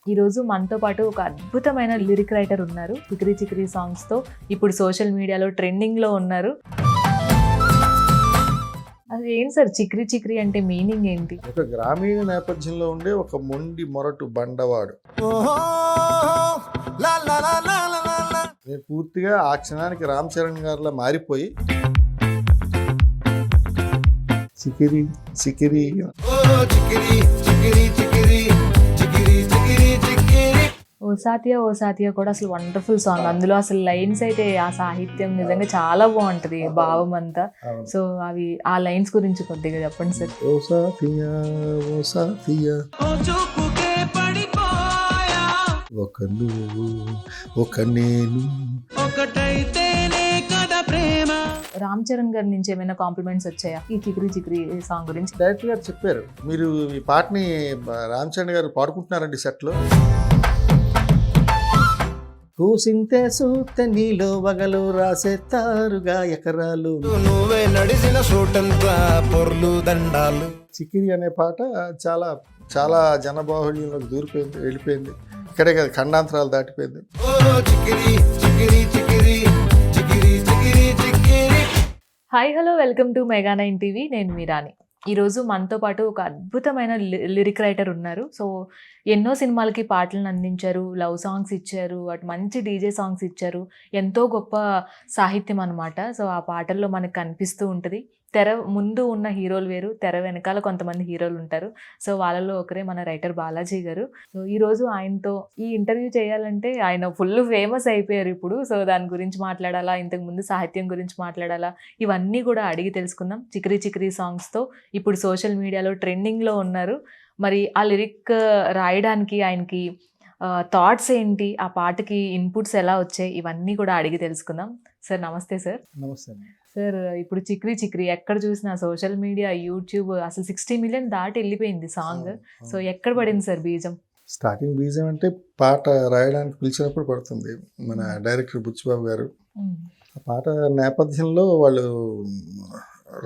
ఈరోజు మనతో పాటు ఒక అద్భుతమైన లిరిక్ రైటర్ ఉన్నారు. చిక్రీ చిక్రీ సాంగ్స్తో ఇప్పుడు సోషల్ మీడియాలో ట్రెండింగ్లో ఉన్నారు. అది ఏంటి సార్ చిక్రీ చిక్రీ అంటే మీనింగ్ ఏంటి? ఒక గ్రామీణ నేపథ్యంలో ఉండే ఒక మొండి మొరటు బండవాడు. నేను పూర్తిగా ఆ క్షణానికి రామ్ చరణ్ గారిలా మారిపోయి చికిరి చికిరి ఓ సాతియా కూడా అసలు వండర్ఫుల్ సాంగ్. అందులో అసలు లైన్స్ అయితే ఆ సాహిత్యం నిజంగా చాలా బాగుంటది, భావం అంతా. సో అవి ఆ లైన్స్ గురించి కొద్దిగా చెప్పండి సార్. ఓ సాతియా ఓ సాతియా ఒక నువ్వు ఒక నేను రామ్ చరణ్ గారి నుంచి ఏమైనా కాంప్లిమెంట్స్ వచ్చాయా ఈ చిక్రీ చిక్రీ సాంగ్ గురించి? డైరెక్టర్ గారు చెప్పారు, మీరు ఈ పాటని రామ్ చరణ్ గారు పాడుకుంటున్నారండి సెట్లో. కూసింతే సూత నీలో వగలు రాసేతారుగా ఎకరాలు నువ్వే నడిచిన సూటంతా పొర్లు దండాలు. చికిరి అనే పాట చాలా చాలా జనబాహుళ్యంలోకి దూరిపోయింది, వెళ్ళిపోయింది. ఇక్కడే కదా ఖండాంతరాలు దాటిపోయింది. Hi hello, welcome to mega 9 TV. నేను మీరాని. ఈరోజు మనతో పాటు ఒక అద్భుతమైన లిరిక్ రైటర్ ఉన్నారు. సో ఎన్నో సినిమాలకి పాటలను అందించారు, లవ్ సాంగ్స్ ఇచ్చారు, అటు మంచి డీజే సాంగ్స్ ఇచ్చారు. ఎంతో గొప్ప సాహిత్యం అన్నమాట. సో ఆ పాటల్లో మనకు కనిపిస్తూ ఉంటుంది. తెర ముందు ఉన్న హీరోలు వేరు, తెర వెనకాల కొంతమంది హీరోలు ఉంటారు. సో వాళ్ళలో ఒకరే మన రైటర్ బాలాజీ గారు. సో ఈరోజు ఆయనతో ఈ ఇంటర్వ్యూ చేయాలంటే ఆయన ఫుల్ ఫేమస్ అయిపోయారు ఇప్పుడు. సో దాని గురించి మాట్లాడాలా, ఇంతకుముందు సాహిత్యం గురించి మాట్లాడాలా, ఇవన్నీ కూడా అడిగి తెలుసుకుందాం. చిక్రీ చిక్రీ సాంగ్స్తో ఇప్పుడు సోషల్ మీడియాలో ట్రెండింగ్లో ఉన్నారు. మరి ఆ లిరిక్ రాయడానికి ఆయనకి థాట్స్ ఏంటి, ఆ పాటకి ఇన్పుట్స్ ఎలా వచ్చాయి, ఇవన్నీ కూడా అడిగి తెలుసుకుందాం. సార్ నమస్తే సార్. నమస్తే. సార్ ఇప్పుడు చిక్రీ చిక్రీ ఎక్కడ చూసినా సోషల్ మీడియా, యూట్యూబ్ అసలు 60 మిలియన్ దాటి వెళ్ళిపోయింది సాంగ్. సో ఎక్కడ పడింది సార్ బీజం? స్టార్టింగ్ బీజం అంటే పాట రాయడానికి పిలిచినప్పుడు పడుతుంది. మన డైరెక్టర్ బుచ్చిబాబు గారు ఆ పాట నేపథ్యంలో వాళ్ళు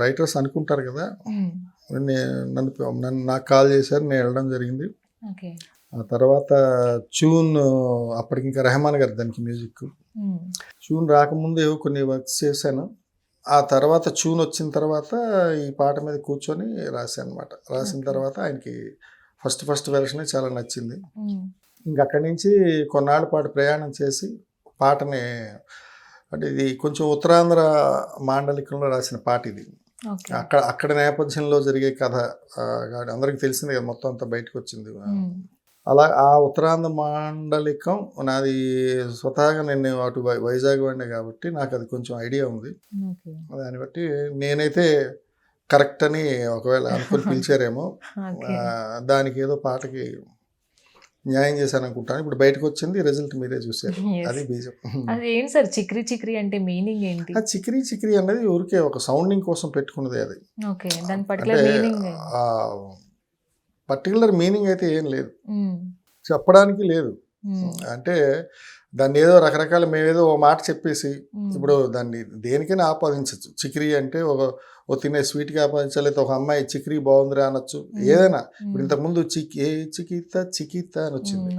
రైటర్స్ అనుకుంటారు కదా, నన్ను నాకు కాల్ చేశారు, నేను వెళ్ళడం జరిగింది. ఆ తర్వాత ట్యూన్ అప్పటికి ఇంకా రెహమాన్ గారు దానికి మ్యూజిక్. ట్యూన్ రాకముందు ఏవో కొన్ని వర్క్స్ చేశాను. ఆ తర్వాత ట్యూన్ వచ్చిన తర్వాత ఈ పాట మీద కూర్చొని రాశాను అనమాట. రాసిన తర్వాత ఆయనకి ఫస్ట్ వెర్షనే చాలా నచ్చింది. ఇంకక్కడి నుంచి కొన్నాళ్ళ పాటు ప్రయాణం చేసి పాటని, అంటే ఇది కొంచెం ఉత్తరాంధ్ర మాండలికంలో రాసిన పాట ఇది. అక్కడ నేపథ్యంలో జరిగే కథ అందరికి తెలిసింది కదా, మొత్తం అంతా బయటకు వచ్చింది. అలా ఆ ఉత్తరాంధ్ర మాండలికం నాది స్వతహాగా, నేను అటు వైజాగ్ వాడినే కాబట్టి నాకు అది కొంచెం ఐడియా ఉంది. దాన్ని బట్టి నేనైతే కరెక్ట్ అని ఒకవేళ అనుకుని పిలిచారేమో, దానికి ఏదో పాటకి న్యాయం చేశాను అనుకుంటాను. ఇప్పుడు బయటకు వచ్చింది, రిజల్ట్ మీరే చూసారు. అది బీజం. అది ఏంటి సార్ చిక్రీ చిక్రీ అంటే మీనింగ్ ఏంటి? ఆ చిక్రీ చిక్రీ అనేది ఊరికే ఒక సౌండింగ్ కోసం పెట్టుకున్నది. అది పర్టికులర్ మీనింగ్ అయితే ఏం లేదు, చెప్పడానికి లేదు. అంటే దాన్ని ఏదో రకరకాల మేమేదో ఓ మాట చెప్పేసి ఇప్పుడు దాన్ని దేనికైనా ఆపాదించవచ్చు. చిక్రీ అంటే ఓ తినే స్వీట్కి ఆపాదించాలి, లేదా ఒక అమ్మాయి చిక్రీ బాగుందిరా అనొచ్చు, ఏదైనా. ఇప్పుడు ఇంతకుముందు చికిత అని వచ్చింది.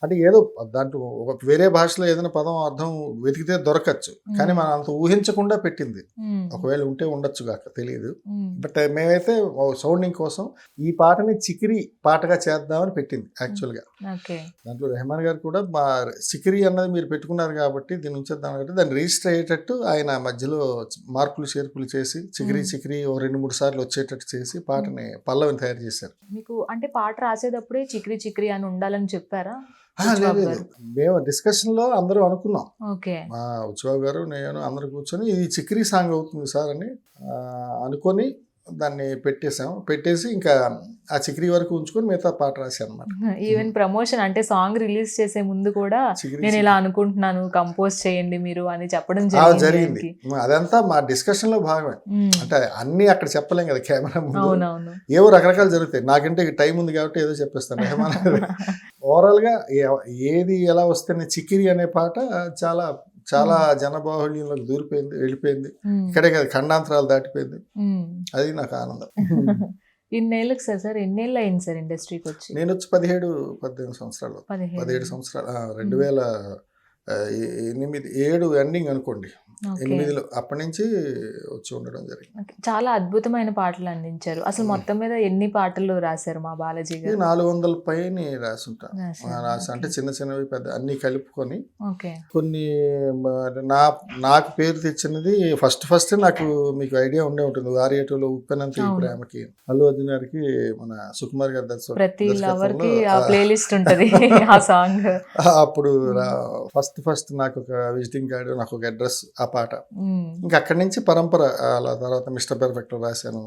అంటే ఏదో దాంట్లో ఒక వేరే భాషలో ఏదైనా పదం అర్థం వెతికితే దొరకచ్చు, కానీ మనం అంత ఊహించకుండా పెట్టింది. ఒకవేళ ఉంటే ఉండొచ్చు కాక తెలియదు. బట్ మేమైతే సౌండింగ్ కోసం ఈ పాటని చికిరి పాటగా చేద్దామని పెట్టింది యాక్చువల్గా. దాంట్లో రెహమాన్ గారు కూడా మా చికిరి అన్నది మీరు పెట్టుకున్నారు కాబట్టి దీన్ని ఉంచేద్దాం అంటే దాన్ని రిజిస్టర్ అయ్యేటట్టు ఆయన మధ్యలో మార్పులు చేర్పులు చేసి చికిరి చికిరి ఓ 2-3 సార్లు వచ్చేటట్టు చేసి పాటని పల్లవిని తయారు చేశారు. మీకు అంటే పాట రాసేటప్పుడే చిక్రీ చిక్రీ అని ఉండాలని చెప్పారా? లేదు, మేము డిస్కషన్ లో అందరూ అనుకున్నాం. మా ఉత్సవ్ గారు, నేను అందరూ కూర్చొని ఇది చిక్రీ సాంగ్ అవుతుంది సార్ అని అనుకొని దాన్ని పెట్టేసి ఇంకా ఆ చిక్రీ వరకు ఉంచుకొని మిగతా పాట రాశాను అనమాట. ఈవెన్ ప్రమోషన్ అంటే సాంగ్ రిలీజ్ చేసే ముందు కూడా నేను ఇలా అనుకుంటున్నాను, కంపోజ్ చేయండి మీరు అని చెప్పడం జరిగింది. అదంతా మా డిస్కషన్ లో భాగమే. అంటే అన్ని అక్కడ చెప్పలేం కదా కెమెరా ముందు, ఏవో రకరకాలు జరుగుతాయి. నాకంటే టైం ఉంది కాబట్టి ఏదో చెప్పేస్తాను. ఓవరాల్ గా ఏది ఎలా వస్తే చిక్రీ అనే పాట చాలా చాలా జనబాహుళ్యంలోకి దూరిపోయింది, వెళ్ళిపోయింది. ఇక్కడే కదా ఖండాంతరాలు దాటిపోయింది. అది నాకు ఆనందం. ఇన్నేళ్ళకి సార్ ఎన్నేళ్ళు అయింది సార్ ఇండస్ట్రీకి వచ్చి? నేను వచ్చి 17 సంవత్సరాలు 17 సంవత్సరాలు 2007 ఎండింగ్ అనుకోండి, 8లో అప్పటి నుంచి వచ్చి ఉండడం జరిగింది. చాలా అద్భుతమైన పాటలు అందించారు. అసలు మొత్తం మీద ఎన్ని పాటలు రాశారు మా బాలాజీ గారు? 400 పైన రాసుంటాను. అంటే చిన్న చిన్నవి పెద్ద అన్ని కలుపుకొని కొన్ని నాకు పేరు తెచ్చినది ఫస్ట్ నాకు మీకు ఐడియా ఉండే ఉంటుంది. వారియటోలో ఉప్పెనంత ఈ ప్రేమకి అల్లు అర్జున్ గారికి మన సుకుమార్ గారి ప్రతి లవర్ కి ఆ ప్లేలిస్ట్ ఉంటది ఆ సాంగ్. అప్పుడు ఫస్ట్ నాకు ఒక విజిటింగ్ కార్డు, నాకు ఒక అడ్రస్, ఆ పాట. ఇంకా అక్కడి నుంచి పరంపర. అలా తర్వాత మిస్టర్ పర్ఫెక్ట్ రాశాను.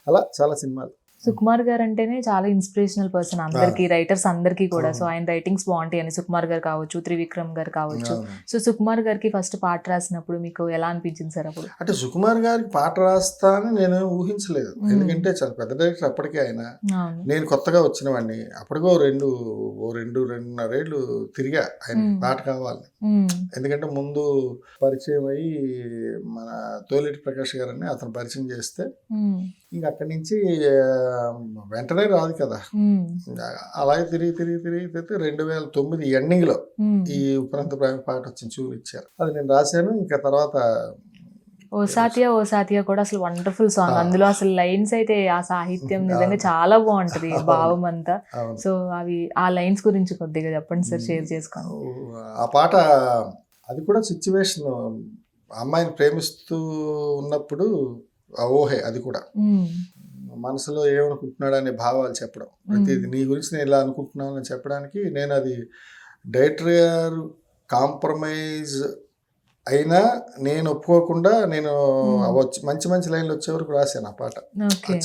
అలా చాలా సినిమాలు. సుకుమార్ గారు అంటేనే చాలా ఇన్స్పిరేషనల్ పర్సన్ అందరికి, రైటర్స్ అందరికీ కూడా. సో ఆయన రైటింగ్స్ బాగుంటాయి అని సుకుమార్ గారు కావచ్చు, త్రివిక్రమ్ గారు కావచ్చు. సో సుకుమార్ గారికి ఫస్ట్ పాట రాసినప్పుడు మీకు ఎలా అనిపించింది సార్? అప్పుడు అంటే సుకుమార్ గారికి పాట రాస్తానని నేను ఊహించలేదు. ఎందుకంటే చాలా పెద్ద డైరెక్టర్ అప్పటికే ఆయన. నేను కొత్తగా వచ్చిన వాడిని. అప్పటికో 2.5 ఏళ్ళు తిరిగా ఆయన పాట కావాలి. ఎందుకంటే ముందు పరిచయం అయ్యి మన తోలేటి ప్రకాష్ గారని అతను పరిచయం చేస్తే ఇంకా అక్కడి నుంచి వెంటనే రాదు కదా. అలాగే తిరిగి 2009 ఎండింగ్లో ఈ ఉపరంత ప్రేమ పాట వచ్చింది, చూపించారు. అది నేను రాశాను. ఇంకా తర్వాత ఓ సాతియా కూడా అసలు వండర్ఫుల్ సాంగ్. అందులో అసలు లైన్స్ అయితే ఆ సాహిత్యం నిజంగా చాలా బాగుంటది, భావం అంతా. సో అవి ఆ లైన్స్ గురించి కొద్దిగా చెప్పండి సార్, షేర్ చేసుకోండి. ఆ పాట అది కూడా సిచ్యువేషన్, అమ్మాయిని ప్రేమిస్తూ ఉన్నప్పుడు ఊహే. అది కూడా మనసులో ఏమనుకుంటున్నాడు అనే భావాలు చెప్పడం. ప్రతిది నీ గురించి నేను ఇలా అనుకుంటున్నాను అని చెప్పడానికి నేను అది డైరెక్టర్ గారు కాంప్రమైజ్ అయినా నేను ఒప్పుకోకుండా నేను మంచి లైన్లు వచ్చే వరకు రాశాను ఆ పాట.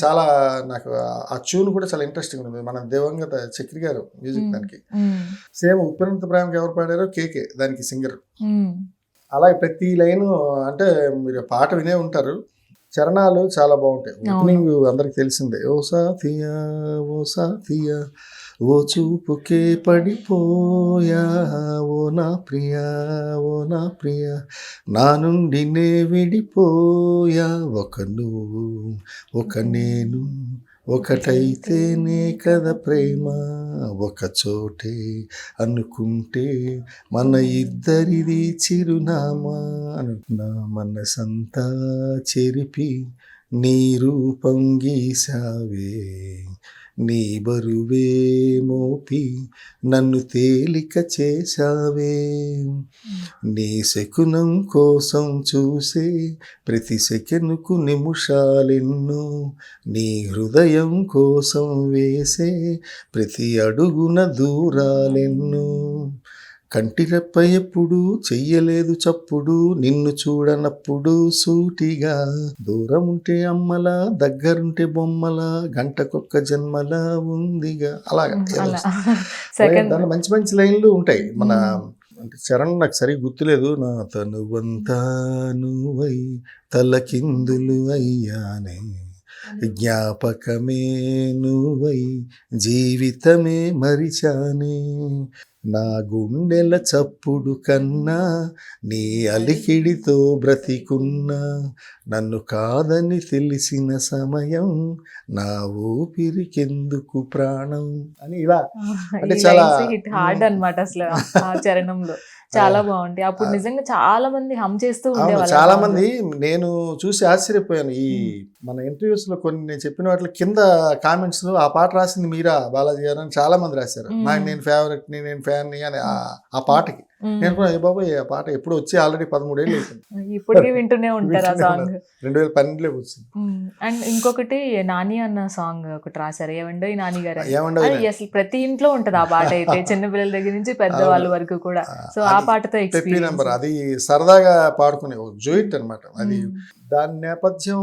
చాలా నాకు ఆ ట్యూన్ కూడా చాలా ఇంట్రెస్టింగ్ ఉంది. మన దివంగత చక్రి గారు మ్యూజిక్ దానికి. సేమ్ ఉప్పెనంత ప్రేమకి ఎవరు పాడారో కేకే దానికి సింగర్. అలాగే ప్రతి లైను, అంటే మీరు పాట వినే ఉంటారు, చరణాలు చాలా బాగుంటాయి. ఓపెనింగ్ అందరికి తెలిసిందే. ఓ సాతియా ఓ చూపుకే పడిపోయా ఓ నా ప్రియా నా నుండి నే విడిపోయా, ఒక నువ్వు ఒక నేను ఒకటైతేనే కదా ప్రేమ, ఒక చోటే అనుకుంటే మన ఇద్దరిది చిరునామా, నా మనసంతా చెరిపి నీ రూపం గీసావే, నీ బరువే మోపి నన్ను తేలిక చేశావే, నీ శకునం కోసం చూసే ప్రతి సెకనుకు నిమిషాలెన్నో, నీ హృదయం కోసం వేసే ప్రతి అడుగున దూరాలెన్నో, కంటిరెప్ప ఎప్పుడు చెయ్యలేదు చప్పుడు, నిన్ను చూడనప్పుడు సూటిగా, దూరం ఉంటే అమ్మలా దగ్గరుంటే బొమ్మలా, గంటకొక్క జన్మలా ఉందిగా. అలాగా దాంట్లో మంచి లైన్లు ఉంటాయి. మన అంటే చరణం నాకు సరిగ్గా గుర్తులేదు. నా తనువంతా నువ్వై తలకిందులు అయ్యానే, జ్ఞాపకమే నువ్వై జీవితమే మరిచానే, నా గుండెల చప్పుడు కన్నా నీ అలికిడితో బ్రతికున్నా, నన్ను కాదని తెలిసిన సమయం నా ఊపిరికెందుకు ప్రాణం అని ఇలా. అంటే చాలా హిట్ హార్డ్ అన్నమాట అసలు ఆ చరణంలో. చాలా బాగుంటాయి. అప్పుడు నిజంగా చాలా మంది హమ్ చేస్తూ ఉండేవాళ్ళు. చాలా మంది నేను చూసి ఆశ్చర్యపోయాను. ఈ మన ఇంటర్వ్యూస్ లో కొన్ని నేను చెప్పిన వాటి కింద కామెంట్స్ లో ఆ పాట రాసింది మీరా బాలాజీ గారు అని చాలా మంది రాశారు. నేను ఫేవరెట్ ని, నేను ఫ్యాన్ ని అని ఆ పాటకి. నేను కూడా ఏ బాబు ఆ పాట ఎప్పుడు వచ్చి ఆల్రెడీ 13 ఏళ్ళు అవుతుంది, ఇప్పటికీ వింటూనే ఉంటారు ఆ సాంగ్. 2012లో వచ్చింది. అండ్ ఇంకొకటి నాని అన్న సాంగ్ ఒకటి రాశారు, ఏమండో ఈ నాని గారు. అసలు ప్రతి ఇంట్లో ఉంటది ఆ పాట అయితే, చిన్న పిల్లల దగ్గర నుంచి పెద్దవాళ్ళ వరకు కూడా. సో ఆ పాటతో నెంబర్ అది సరదాగా పాడుకునే జోయిట్ అనమాట. అది దాని నేపథ్యం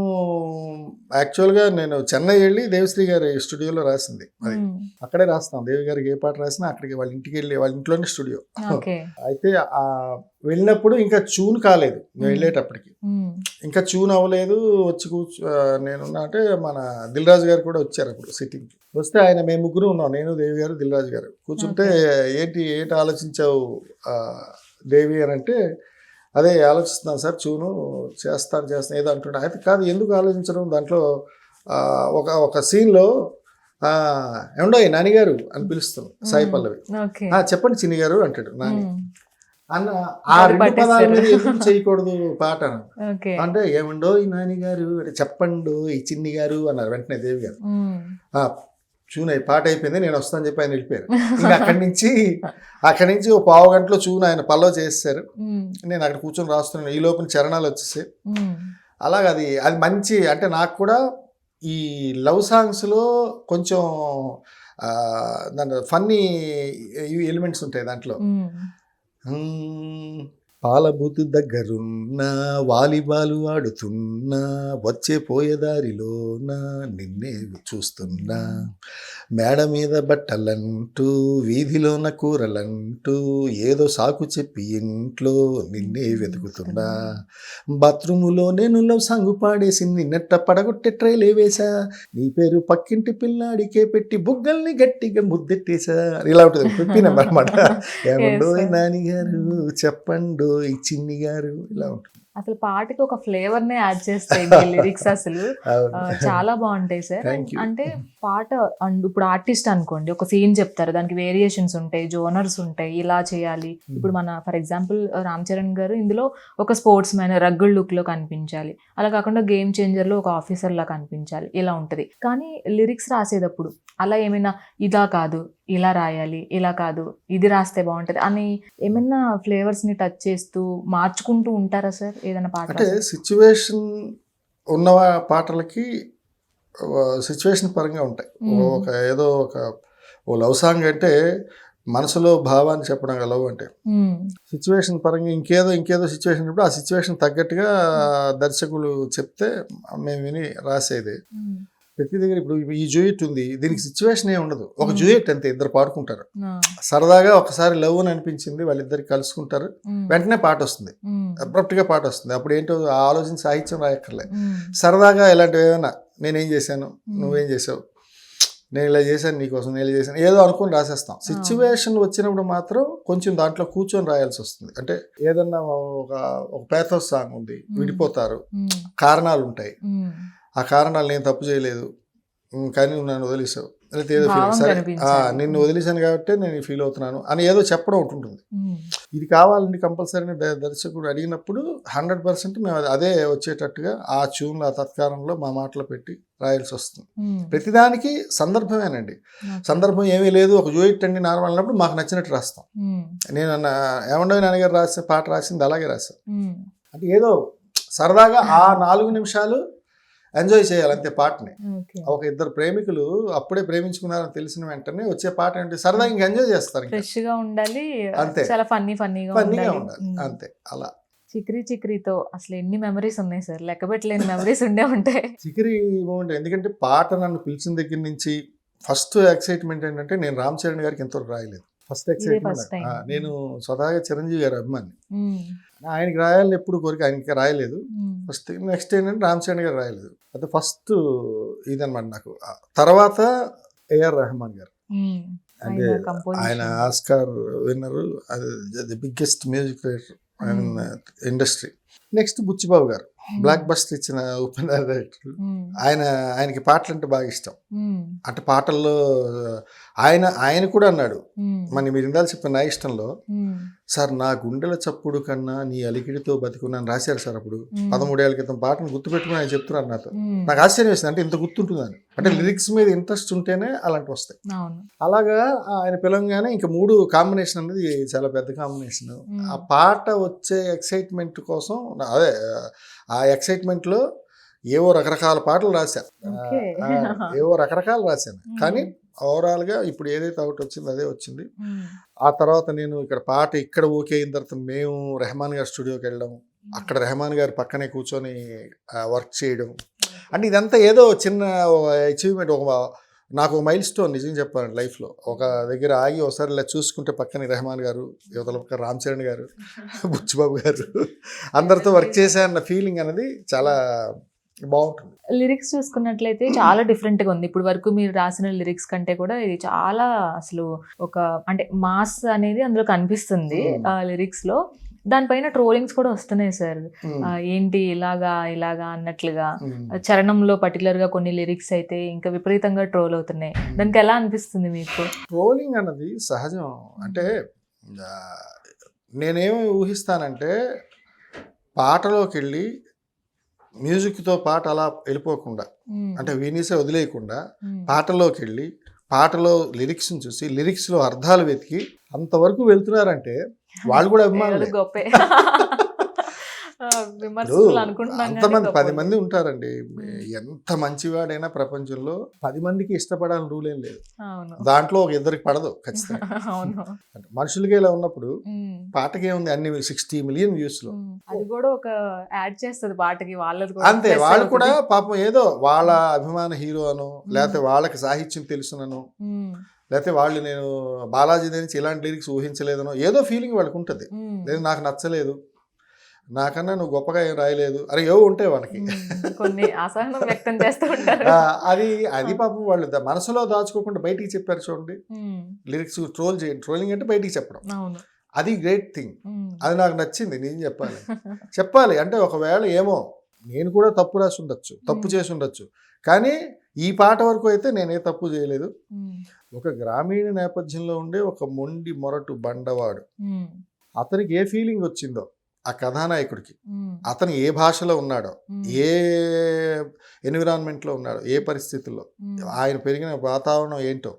యాక్చువల్గా నేను చెన్నై వెళ్ళి దేవశ్రీ గారి స్టూడియోలో రాసింది. అది అక్కడే రాస్తాం. దేవి గారికి ఏ పాట రాసినా అక్కడికి వాళ్ళ ఇంటికి వెళ్ళి, వాళ్ళ ఇంట్లోనే స్టూడియో. అయితే ఆ వెళ్ళినప్పుడు ఇంకా ట్యూన్ కాలేదు, నేను వెళ్ళేటప్పటికి ఇంకా ట్యూన్ అవ్వలేదు. వచ్చి నేనున్నా అంటే మన దిల్ రాజు గారు కూడా వచ్చారు అప్పుడు సిట్టింగ్కి. వస్తే ఆయన మేము ముగ్గురు ఉన్నాం, నేను దేవి గారు దిల్ రాజు గారు కూర్చుంటే, ఏంటి ఆలోచించావు దేవి అని అంటే, అదే ఆలోచిస్తున్నాను సార్, ట్యూను చేస్తాను ఏదో అంటున్నా. అయితే కాదు, ఎందుకు ఆలోచించడం, దాంట్లో ఒక ఒక సీన్లో ఏమండో నానిగారు అని పిలుస్తాను సాయి పల్లవి. ఓకే. చెప్పండి చిన్ని గారు అంటాడు నాని. అన్న ఆ గారు 2 పదాల పట్టేస్తారు. మీద ఎందుకు చేయకూడదు పాట అన్నాను. ఓకే. అంటే ఏమండో ఈ నాని గారు అంటే చెప్పండు ఈ చిన్ని గారు అన్నారు వెంటనే దేవి గారు. చూన్ పాట అయిపోయింది నేను వస్తాను చెప్పి ఆయన వెళ్ళిపోయారు. ఇంకా అక్కడి నుంచి ఓ పావు గంటలో చూన్ ఆయన పల్లవి చేసేసారు. నేను అక్కడ కూర్చొని రాస్తున్నాను. ఈ లోపల చరణాలు వచ్చేసాయి. అలాగ అది మంచి అంటే నాకు కూడా ఈ లవ్ సాంగ్స్లో కొంచెం దాని ఫన్నీ ఎలిమెంట్స్ ఉంటాయి దాంట్లో. పాలబూతు దగ్గరున్నా వాలీబాల్ ఆడుతున్నా వచ్చే పోయేదారిలోనా నిన్నే చూస్తున్నా మేడ మీద బట్టలంటూ వీధిలోన కూరలంటూ ఏదో సాకు చెప్పి ఇంట్లో నిన్నే వెతుకుతున్నా బాత్రూములో నేను లవ్ సాంగ్ పాడేసి నిన్నట్ట పడగొట్టే ట్రైలే వేసా నీ పేరు పక్కింటి పిల్లాడికే పెట్టి బుగ్గల్ని గట్టిగా ముద్దెట్టేసా ఇలా ఉంటుంది. చెప్పిన అనమాట. ఏమండో నాని గారు చెప్పండు ఈ చిన్ని గారు ఇలా ఉంటుంది. అసలు పాటకి ఒక ఫ్లేవర్ నే యాడ్ చేస్తాయి లిరిక్స్ అసలు చాలా బాగుంటాయి సార్. అంటే పాట ఇప్పుడు ఆర్టిస్ట్ అనుకోండి ఒక సీన్ చెప్తారు, దానికి వేరియేషన్స్ ఉంటాయి, జోనర్స్ ఉంటాయి, ఇలా చేయాలి. ఇప్పుడు మన ఫర్ ఎగ్జాంపుల్ రామ్ చరణ్ గారు ఇందులో ఒక స్పోర్ట్స్ మ్యాన్ రగ్గుడ్ లుక్ లో కనిపించాలి, అలా కాకుండా గేమ్ చేంజర్ లో ఒక ఆఫీసర్ లా కనిపించాలి, ఇలా ఉంటది. కానీ లిరిక్స్ రాసేటప్పుడు అలా ఏమైనా ఇదా కాదు ఇలా రాయాలి, ఇలా కాదు ఇది రాస్తే బాగుంటది అని ఏమైనా ఫ్లేవర్స్ ని టచ్ చేస్తూ మార్చుకుంటూ ఉంటారా సార్ ఏదైనా పాట? అంటే సిచ్యువేషన్ ఉన్న పాటలకి సిచ్యువేషన్ పరంగా ఉంటాయి. ఒక ఏదో ఓ లవ్ సాంగ్ అంటే మనసులో భావాన్ని చెప్పడం లవ్ అంటే సిచ్యువేషన్ పరంగా ఇంకేదో సిచ్యువేషన్ ఉన్నప్పుడు ఆ సిచ్యువేషన్ తగ్గట్టుగా దర్శకులు చెప్తే మేము విని రాసేది. ప్రతి దగ్గర ఇప్పుడు ఈ జూయిట్ ఉంది, దీనికి సిచ్యువేషన్ ఏమి ఉండదు, ఒక జూయిట్ అంతే, ఇద్దరు పాడుకుంటారు సరదాగా. ఒకసారి లవ్ అని అనిపించింది, వాళ్ళిద్దరికి కలుసుకుంటారు, వెంటనే పాట వస్తుంది, అబ్రప్ట్ గా పాట వస్తుంది. అప్పుడు ఏంటో ఆలోచించి సాహిత్యం రాయక్కర్లే, సరదాగా ఇలాంటివి ఏమైనా నేనేం చేశాను నువ్వేం చేసావు, నేను ఇలా చేశాను నీకోసం, నేను ఇలా చేశాను ఏదో అనుకుని రాసేస్తాం. సిచ్యువేషన్ వచ్చినప్పుడు మాత్రం కొంచెం దాంట్లో కూర్చొని రాయాల్సి వస్తుంది. అంటే ఏదన్నా ఒక పేథోస్ సాంగ్ ఉంది, విడిపోతారు, కారణాలు ఉంటాయి, ఆ కారణాలు నేను తప్పు చేయలేదు కానీ నువ్వు నన్ను వదిలేసావు, లేకపోతే ఏదో ఫీల్ సరే నిన్ను వదిలేశాను కాబట్టి నేను ఫీల్ అవుతున్నాను అని ఏదో చెప్పడం ఉంటుంది. ఇది కావాలండి కంపల్సరీ దర్శకుడు అడిగినప్పుడు 100% మేము అదే వచ్చేటట్టుగా ఆ ట్యూన్లో ఆ తత్కారంలో మా మాటలు పెట్టి రాయాల్సి వస్తుంది. ప్రతిదానికి సందర్భమేనండి, సందర్భం ఏమీ లేదు, ఒక జూయిట్ అండి నార్మల్ అన్నప్పుడు మాకు నచ్చినట్టు రాస్తాం. నేను ఏమండో నాన్నగారు రాసే పాట రాసింది అలాగే రాశాను. అంటే ఏదో సరదాగా ఆ 4 నిమిషాలు ఎంజాయ్ చేయాలి అంతే పాటని. ఒక ఇద్దరు ప్రేమికులు అప్పుడే ప్రేమించుకున్నారని తెలిసిన వెంటనే వచ్చే పాట ఏంటి సరదా ఇంకా ఎంజాయ్ చేస్తారు, ఫ్రెష్ గా ఉండాలి, అంతే, చాలా ఫన్నీగా ఉండాలి అంతే. అలా చిక్రీతో అసలు ఎన్ని మెమరీస్ ఉన్నాయి సార్, లెక్క పెట్టలేని మెమరీస్ ఉండే ఉంటాయి. చిక్రీ బాగుంటాయి, ఎందుకంటే పాట నన్ను పిలిచిన దగ్గర నుంచి ఫస్ట్ ఎక్సైట్మెంట్ ఏంటంటే నేను రామ్ చరణ్ గారికి ఎంతవరకు రాయలేదు. ఫస్ట్ ఎక్సైట్మెంట్ నేను స్వతహాగా చిరంజీవి గారి అభిమాని, ఆయనకి రాయాలని ఎప్పుడు కోరిక, ఆయనకి రాయలేదు ఫస్ట్. నెక్స్ట్ ఏంటంటే రామ్ చరణ్ గారు రాయలేదు, అది ఫస్ట్ ఇదనమాట నాకు. తర్వాత ఏఆర్ రెహమాన్ గారు, అంటే ఆయన ఆస్కార్ విన్నరు, అది biggest music director industry. Next Buchibabu గారు బ్లాక్ బస్టర్ ఇచ్చిన ఉపేంద్ర డైరెక్టర్, ఆయనకి పాటలు అంటే బాగా ఇష్టం. అంటే పాటల్లో ఆయన కూడా అన్నాడు, మన మీరు ఇందాక చెప్పిన నా ఇష్టంలో సార్ నా గుండెల చప్పుడు కన్నా నీ అలికిడితో బతికున్నాను రాశారు సార్. అప్పుడు 13 ఏళ్ల క్రితం పాటను గుర్తుపెట్టుకుని ఆయన చెప్తున్నారు నాతో. నాకు ఆశ్చర్యం వేసింది, అంటే ఇంత గుర్తుంటుందని. అంటే లిరిక్స్ మీద ఇంట్రెస్ట్ ఉంటేనే అలాంటివి వస్తాయి. అలాగా ఆయన పిలవగానే ఇంకా 3 కాంబినేషన్ అనేది చాలా పెద్ద కాంబినేషన్. ఆ పాట వచ్చే ఎక్సైట్మెంట్ కోసం అదే ఆ ఎక్సైట్మెంట్లో ఏవో రకరకాల పాటలు రాశాను, రాశాను. కానీ ఓవరాల్గా ఇప్పుడు ఏదైతే ఒకటి వచ్చిందో అదే వచ్చింది. ఆ తర్వాత నేను ఇక్కడ ఓకే అయిన తర్వాత మేము రెహమాన్ గారి స్టూడియోకి వెళ్ళడం, అక్కడ రెహమాన్ గారి పక్కనే కూర్చొని వర్క్ చేయడం, అంటే ఇదంతా ఏదో చిన్న అచీవ్మెంట్, నాకు ఒక మైల్ స్టోన్ నిజం చెప్పాలండి లైఫ్లో. ఒక దగ్గర ఆగి ఒకసారి ఇలా చూసుకుంటే పక్కన రెహమాన్ గారు, యువతల పక్క రామ్ చరణ్ గారు, బుచ్చిబాబు గారు, అందరితో వర్క్ చేశాన్న ఫీలింగ్ అనేది చాలా బాగుంటుంది. లిరిక్స్ చూసుకున్నట్లయితే చాలా డిఫరెంట్ గా ఉంది. ఇప్పుడు వరకు మీరు రాసిన లిరిక్స్ కంటే కూడా ఇది చాలా అసలు ఒక అంటే మాస్ అనేది అందులో కనిపిస్తుంది ఆ లిరిక్స్ లో. దానిపైన ట్రోలింగ్స్ కూడా వస్తున్నాయి సార్. ఏంటి ఇలాగా ఇలాగా అన్నట్లుగా చరణంలో పర్టికులర్ గా కొన్ని లిరిక్స్ అయితే ఇంకా విపరీతంగా ట్రోల్ అవుతున్నాయి. దానికి ఎలా అనిపిస్తుంది మీకు? ట్రోలింగ్ అన్నది సహజం. అంటే ఆ, నేనేమి ఊహిస్తానంటే పాటలోకి వెళ్ళి మ్యూజిక్తో పాట అలా వెళ్ళిపోకుండా, అంటే వినేసే వదిలేయకుండా పాటలోకి వెళ్ళి పాటలో లిరిక్స్ని చూసి లిరిక్స్లో అర్థాలు వెతికి అంతవరకు వెళ్తున్నారంటే వాళ్ళు కూడా అభిమానులే. గొప్పే. అంతమంది 10 మంది ఉంటారండి. ఎంత మంచివాడైనా ప్రపంచంలో 10 మందికి ఇష్టపడాలని రూల్ ఏం లేదు. దాంట్లో ఒక ఇద్దరికి పడదు ఖచ్చితంగా. అంటే మనుషులకి ఇలా ఉన్నప్పుడు పాటకి ఏముంది, అన్ని 60 మిలియన్ వ్యూస్ లో అది కూడా ఒక యాడ్ చేస్తుంది పాటకి. వాళ్ళది అంతే, వాళ్ళు కూడా పాపం ఏదో వాళ్ళ అభిమాన హీరో అను, లేకపోతే వాళ్ళకి సాహిత్యం తెలుసునను, లేకపోతే వాళ్ళు నేను బాలాజీ నుంచి ఇలాంటి లిరిక్స్ ఊహించలేదనో ఏదో ఫీలింగ్ వాళ్ళకి ఉంటుంది. లేదు నాకు నచ్చలేదు, నాకన్నా నువ్వు గొప్పగా ఏం రాయలేదు, అరే ఏవో ఉంటాయి వాళ్ళకి. కొన్ని అసహనం వ్యక్తం చేస్తూ ఉంటారు. అది పాపం వాళ్ళు మనసులో దాచుకోకుండా బయటికి చెప్పారు చూడండి. లిరిక్స్ ట్రోల్ చేయండి, ట్రోలింగ్ అంటే బయటికి చెప్పడం, అది గ్రేట్ థింగ్. అది నాకు నచ్చింది. నేను చెప్పాలి అంటే ఒకవేళ ఏమో నేను కూడా తప్పు రాసి ఉండొచ్చు, తప్పు చేసి ఉండొచ్చు, కానీ ఈ పాట వరకు అయితే నేనే తప్పు చేయలేదు. ఒక గ్రామీణ నేపథ్యంలో ఉండే ఒక మొండి మొరటు బండవాడు, అతనికి ఏ ఫీలింగ్ వచ్చిందో ఆ కథానాయకుడికి, అతను ఏ భాషలో ఉన్నాడో, ఏ ఎన్విరాన్మెంట్లో ఉన్నాడో, ఏ పరిస్థితుల్లో, ఆయన పెరిగిన వాతావరణం ఏంటో,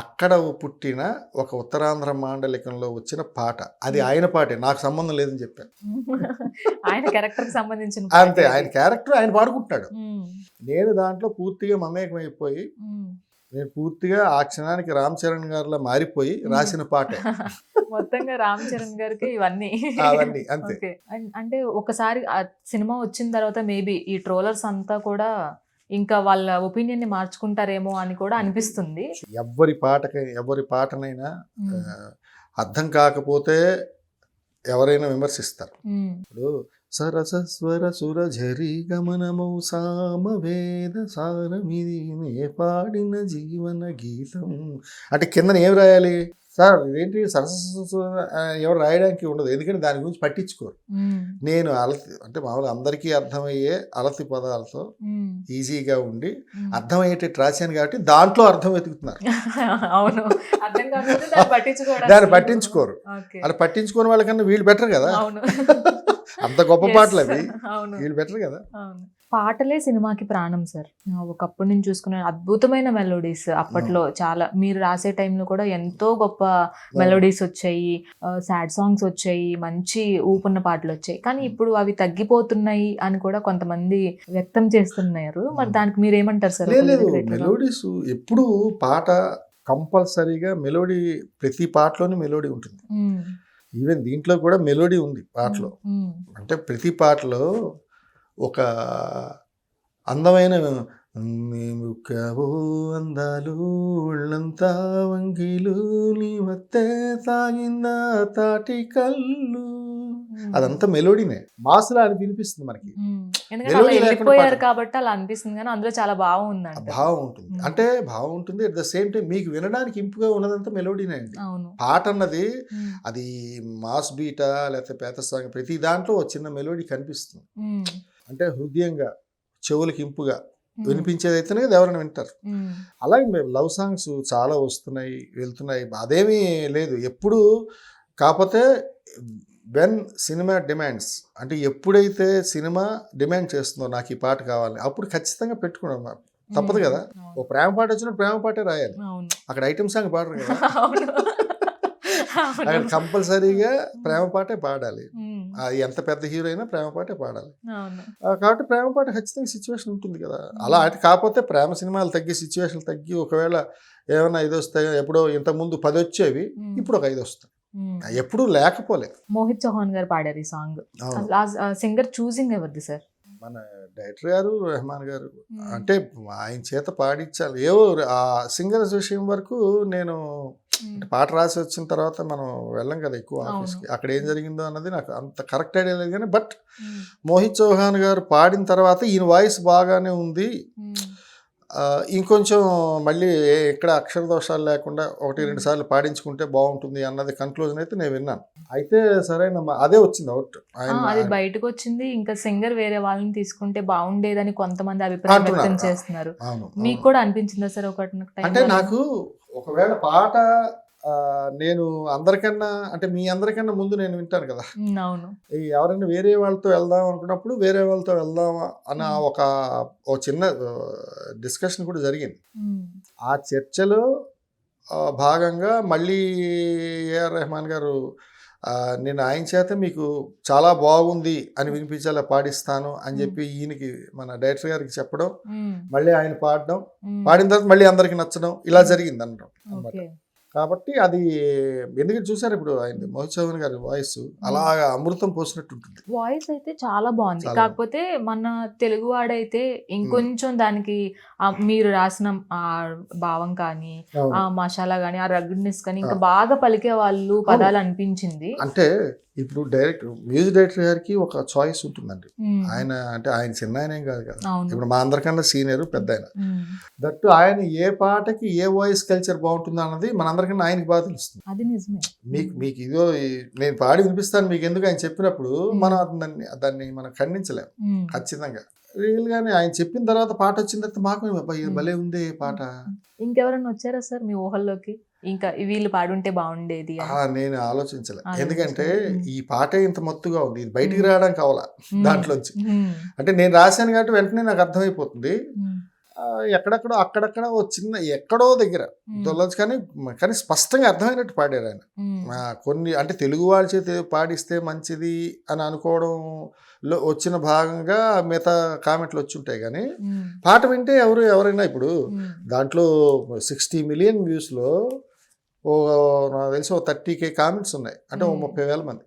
అక్కడ పుట్టిన ఒక ఉత్తరాంధ్ర మాండలికంలో వచ్చిన పాట, అది ఆయన పాటే, నాకు సంబంధం లేదని చెప్పాను. ఆయన క్యారెక్టర్ సంబంధించిన అంతే, ఆయన క్యారెక్టర్ ఆయన పాడుకుంటాడు. నేను దాంట్లో పూర్తిగా మమేకం అయిపోయి, నేను పూర్తిగా ఆ క్షణానికి రామ్ చరణ్ గారిలో మారిపోయి రాసిన పాటే. మొత్తంగా రామ్ చరణ్ గారికి ఇవన్నీ అంతే. అంటే ఒకసారి ఆ సినిమా వచ్చిన తర్వాత మేబీ ఈ ట్రోలర్స్ అంతా కూడా ఇంకా వాళ్ళ ఒపీనియన్ ని మార్చుకుంటారేమో అని కూడా అనిపిస్తుంది. ఎవరి పాటనైనా అర్థం కాకపోతే ఎవరైనా విమర్శిస్తారు. ఇప్పుడు సరస స్వర సుర ఝరి గమనమౌ సామవేద సారమిది నే పాడిన జీవన గీతం అంటే కింద ఏం రాయాలి సార్? ఇదేంటి సరస ఎవరు రాయడానికి ఉండదు, ఎందుకంటే దాని గురించి పట్టించుకోరు. నేను అంటే మామూలుగా అందరికీ అర్థమయ్యే అలతి పదాలతో ఈజీగా ఉండి అర్థమయ్యేటట్టు రాశాను కాబట్టి దాంట్లో అర్థం వెతుకుతున్నారు. దాన్ని పట్టించుకోరు. అలా పట్టించుకోని వాళ్ళకన్నా వీళ్ళు బెటర్ కదా, అంత గొప్ప పాటలు అవి, వీళ్ళు బెటర్ కదా. పాటలే సినిమాకి ప్రాణం సార్. ఒకప్పుడు నేను చూసుకునే అద్భుతమైన మెలోడీస్ అప్పట్లో చాలా, మీరు రాసే టైంలో కూడా ఎంతో గొప్ప మెలోడీస్ వచ్చాయి, సాడ్ సాంగ్స్ వచ్చాయి, మంచి ఊపున్న పాటలు వచ్చాయి. కానీ ఇప్పుడు అవి తగ్గిపోతున్నాయి అని కూడా కొంతమంది వ్యక్తం చేస్తున్నారు. మరి దానికి మీరు ఏమంటారు సార్? లేదు, మెలోడీస్ ఎప్పుడు పాట కంపల్సరీగా మెలోడీ, ప్రతి పాటలోని మెలోడీ ఉంటుంది. ఈవెన్ దీంట్లో కూడా మెలోడీ ఉంది పాటలో. అంటే ప్రతి పాటలో ఒక అందమైన ముక్కవో అందాలు ఒళ్ళంతా వంగిలు నీ వత్తే తాగిందా తాటి కళ్ళు, అదంతా మెలోడీనే. మాసులా అని వినిపిస్తుంది మనకి, కాబట్టి అలా అనిపిస్తుంది. కానీ అందులో చాలా భావం ఉంటుంది. అంటే భావం ఉంటుంది. అట్ ద సేమ్ టైం మీకు వినడానికి ఇంపుగా ఉన్నదంతా మెలోడీనే అండి. పాట అన్నది అది మాస్ బీటా లేకపోతే పేద సాంగ్, ప్రతి దాంట్లో ఒక చిన్న మెలోడీ కనిపిస్తుంది. అంటే హృదయంగా చెవులకి ఇంపుగా వినిపించేది అయితేనే ఎవరైనా వింటారు. అలాగే మేము లవ్ సాంగ్స్ చాలా వస్తున్నాయి వెళ్తున్నాయి, అదేమీ లేదు ఎప్పుడు. కాకపోతే వెన్ సినిమా డిమాండ్స్, అంటే ఎప్పుడైతే సినిమా డిమాండ్ చేస్తుందో నాకు ఈ పాట కావాలి, అప్పుడు ఖచ్చితంగా పెట్టుకున్నాం, తప్పదు కదా. ఓ ప్రేమ పాట వచ్చినప్పుడు ప్రేమ పాటే రాయాలి, అక్కడ ఐటమ్ సాంగ్ పాడరు కదా. అక్కడ కంపల్సరీగా ప్రేమ పాటే పాడాలి. అది ఎంత పెద్ద హీరో అయినా ప్రేమ పాటే పాడాలి. కాబట్టి ప్రేమ పాట ఖచ్చితంగా సిచ్యువేషన్ ఉంటుంది కదా. అలా అంటే కాకపోతే ప్రేమ సినిమాలు తగ్గి, సిచ్యువేషన్ తగ్గి, ఒకవేళ ఏమైనా 5 వస్తాయి, ఎప్పుడో ఇంతకుముందు 10 వచ్చేవి, ఇప్పుడు ఒక 5 వస్తాయి, ఎప్పుడు లేకపోలేదు. మోహిత్ చౌహాన్ గారు పాడారు ఈ సాంగ్. సింగర్ చూసింగ్ ఎవరిది సార్? మన డైరెక్టర్ గారు, రెహమాన్ గారు. అంటే ఆయన చేత పాడించాలి. ఏవో ఆ సింగర్స్ విషయం వరకు నేను పాట రాసి వచ్చిన తర్వాత మనం వెళ్ళం కదా ఎక్కువ ఆఫీస్కి, అక్కడ ఏం జరిగిందో అన్నది నాకు అంత కరెక్ట్ ఐడియా లేదు. కానీ బట్ మోహిత్ చౌహాన్ గారు పాడిన తర్వాత ఈయన వాయిస్ బాగానే ఉంది, ఇంకొంచెం మళ్ళీ ఎక్కడ అక్షర దోషాలు లేకుండా 1-2 సార్లు పాడించుకుంటే బాగుంటుంది అన్నది కన్క్లూజన్ అయితే నేను విన్నాను. అయితే సరైన అదే వచ్చింది అవుట్. అది బయటకు వచ్చింది. ఇంకా సింగర్ వేరే వాళ్ళని తీసుకుంటే బాగుండేదని కొంతమంది అభిప్రాయం వ్యక్తం చేస్తున్నారు. మీకు కూడా అనిపించిందా సార్ అంటే నాకు ఒకవేళ పాట నేను అందరికన్నా అంటే మీ అందరికన్నా ముందు నేను వింటాను కదా. అవును. ఎవరైనా వేరే వాళ్ళతో వెళ్దాం అనుకున్నప్పుడు వేరే వాళ్ళతో వెళ్దామా అన్న ఒక చిన్న డిస్కషన్ కూడా జరిగింది. ఆ చర్చలో భాగంగా మళ్ళీ ఏఆర్ రెహమాన్ గారు నేను ఆయన చేత మీకు చాలా బాగుంది అని వినిపించేలా పాడిస్తాను అని చెప్పి ఈయనకి మన డైరెక్టర్ గారికి చెప్పడం, మళ్ళీ ఆయన పాడడం, పాడిన తర్వాత మళ్ళీ అందరికి నచ్చడం, ఇలా జరిగింది అనడం అన్నమాట. కాబట్టి అది ఎందుకంటే చూసారు ఇప్పుడు ఆయన మోహిత్ చౌహాన్ గారి వాయిస్ అలాగా అమృతం పోసినట్టు ఉంటుంది. వాయిస్ అయితే చాలా బాగుంది. కాకపోతే మన తెలుగు వాడైతే ఇంకొంచెం దానికి మీరు రాసిన ఆ భావం కానీ ఆ మసాలా కానీ ఆ రగ్డ్నెస్ కానీ ఇంకా బాగా పలికే వాళ్ళు పదాలు అనిపించింది. అంటే ఇప్పుడు మ్యూజిక్ డైరెక్టర్ గారికి ఒక చాయిస్ ఉంటుందండి. ఆయన అంటే ఆయన చిన్న ఆయనేం కాదు కదా, ఇప్పుడు మా అందరికన్నా సీనియర్ పెద్ద ఆయన. దట్టు ఆయన ఏ పాటకి ఏ వాయిస్ కల్చర్ బాగుంటుంది అన్నది మనందరికన్నా ఆయనకి బాగా తెలుస్తుంది. అది నిజమే. మీకు ఇదో నేను పాడి వినిపిస్తాను మీకు ఎందుకు ఆయన చెప్పినప్పుడు మనం దాన్ని మనం ఖండించలేము ఖచ్చితంగా. రియల్ గానే ఆయన చెప్పిన తర్వాత పాట వచ్చిన తర్వాత మాకు భలే ఉంది పాట. ఇంకెవరైనా వచ్చారా సార్ మీ ఊహల్లోకి ఇంకా వీళ్ళు పాడుంటే బాగుండేది? నేను ఆలోచించలే, ఎందుకంటే ఈ పాటే ఇంత మత్తుగా ఉంది, ఇది బయటికి రావడానికి కావాలా దాంట్లోంచి. అంటే నేను రాశాను కాబట్టి వెంటనే నాకు అర్థమైపోతుంది. ఎక్కడెక్కడో అక్కడక్కడ ఓ చిన్న ఎక్కడో దగ్గర దొల్లొచ్చు, కానీ స్పష్టంగా అర్థమైనట్టు పాడారు ఆయన. కొన్ని అంటే తెలుగు వాళ్ళ చేతి పాడిస్తే మంచిది అని అనుకోవడంలో వచ్చిన భాగంగా మిగతా కామెంట్లు వచ్చి ఉంటాయి. కానీ పాట వింటే ఎవరైనా ఇప్పుడు దాంట్లో 60 మిలియన్ వ్యూస్లో నాకు తెలిసి 30K కామెంట్స్ ఉన్నాయి, అంటే 30,000 మంది.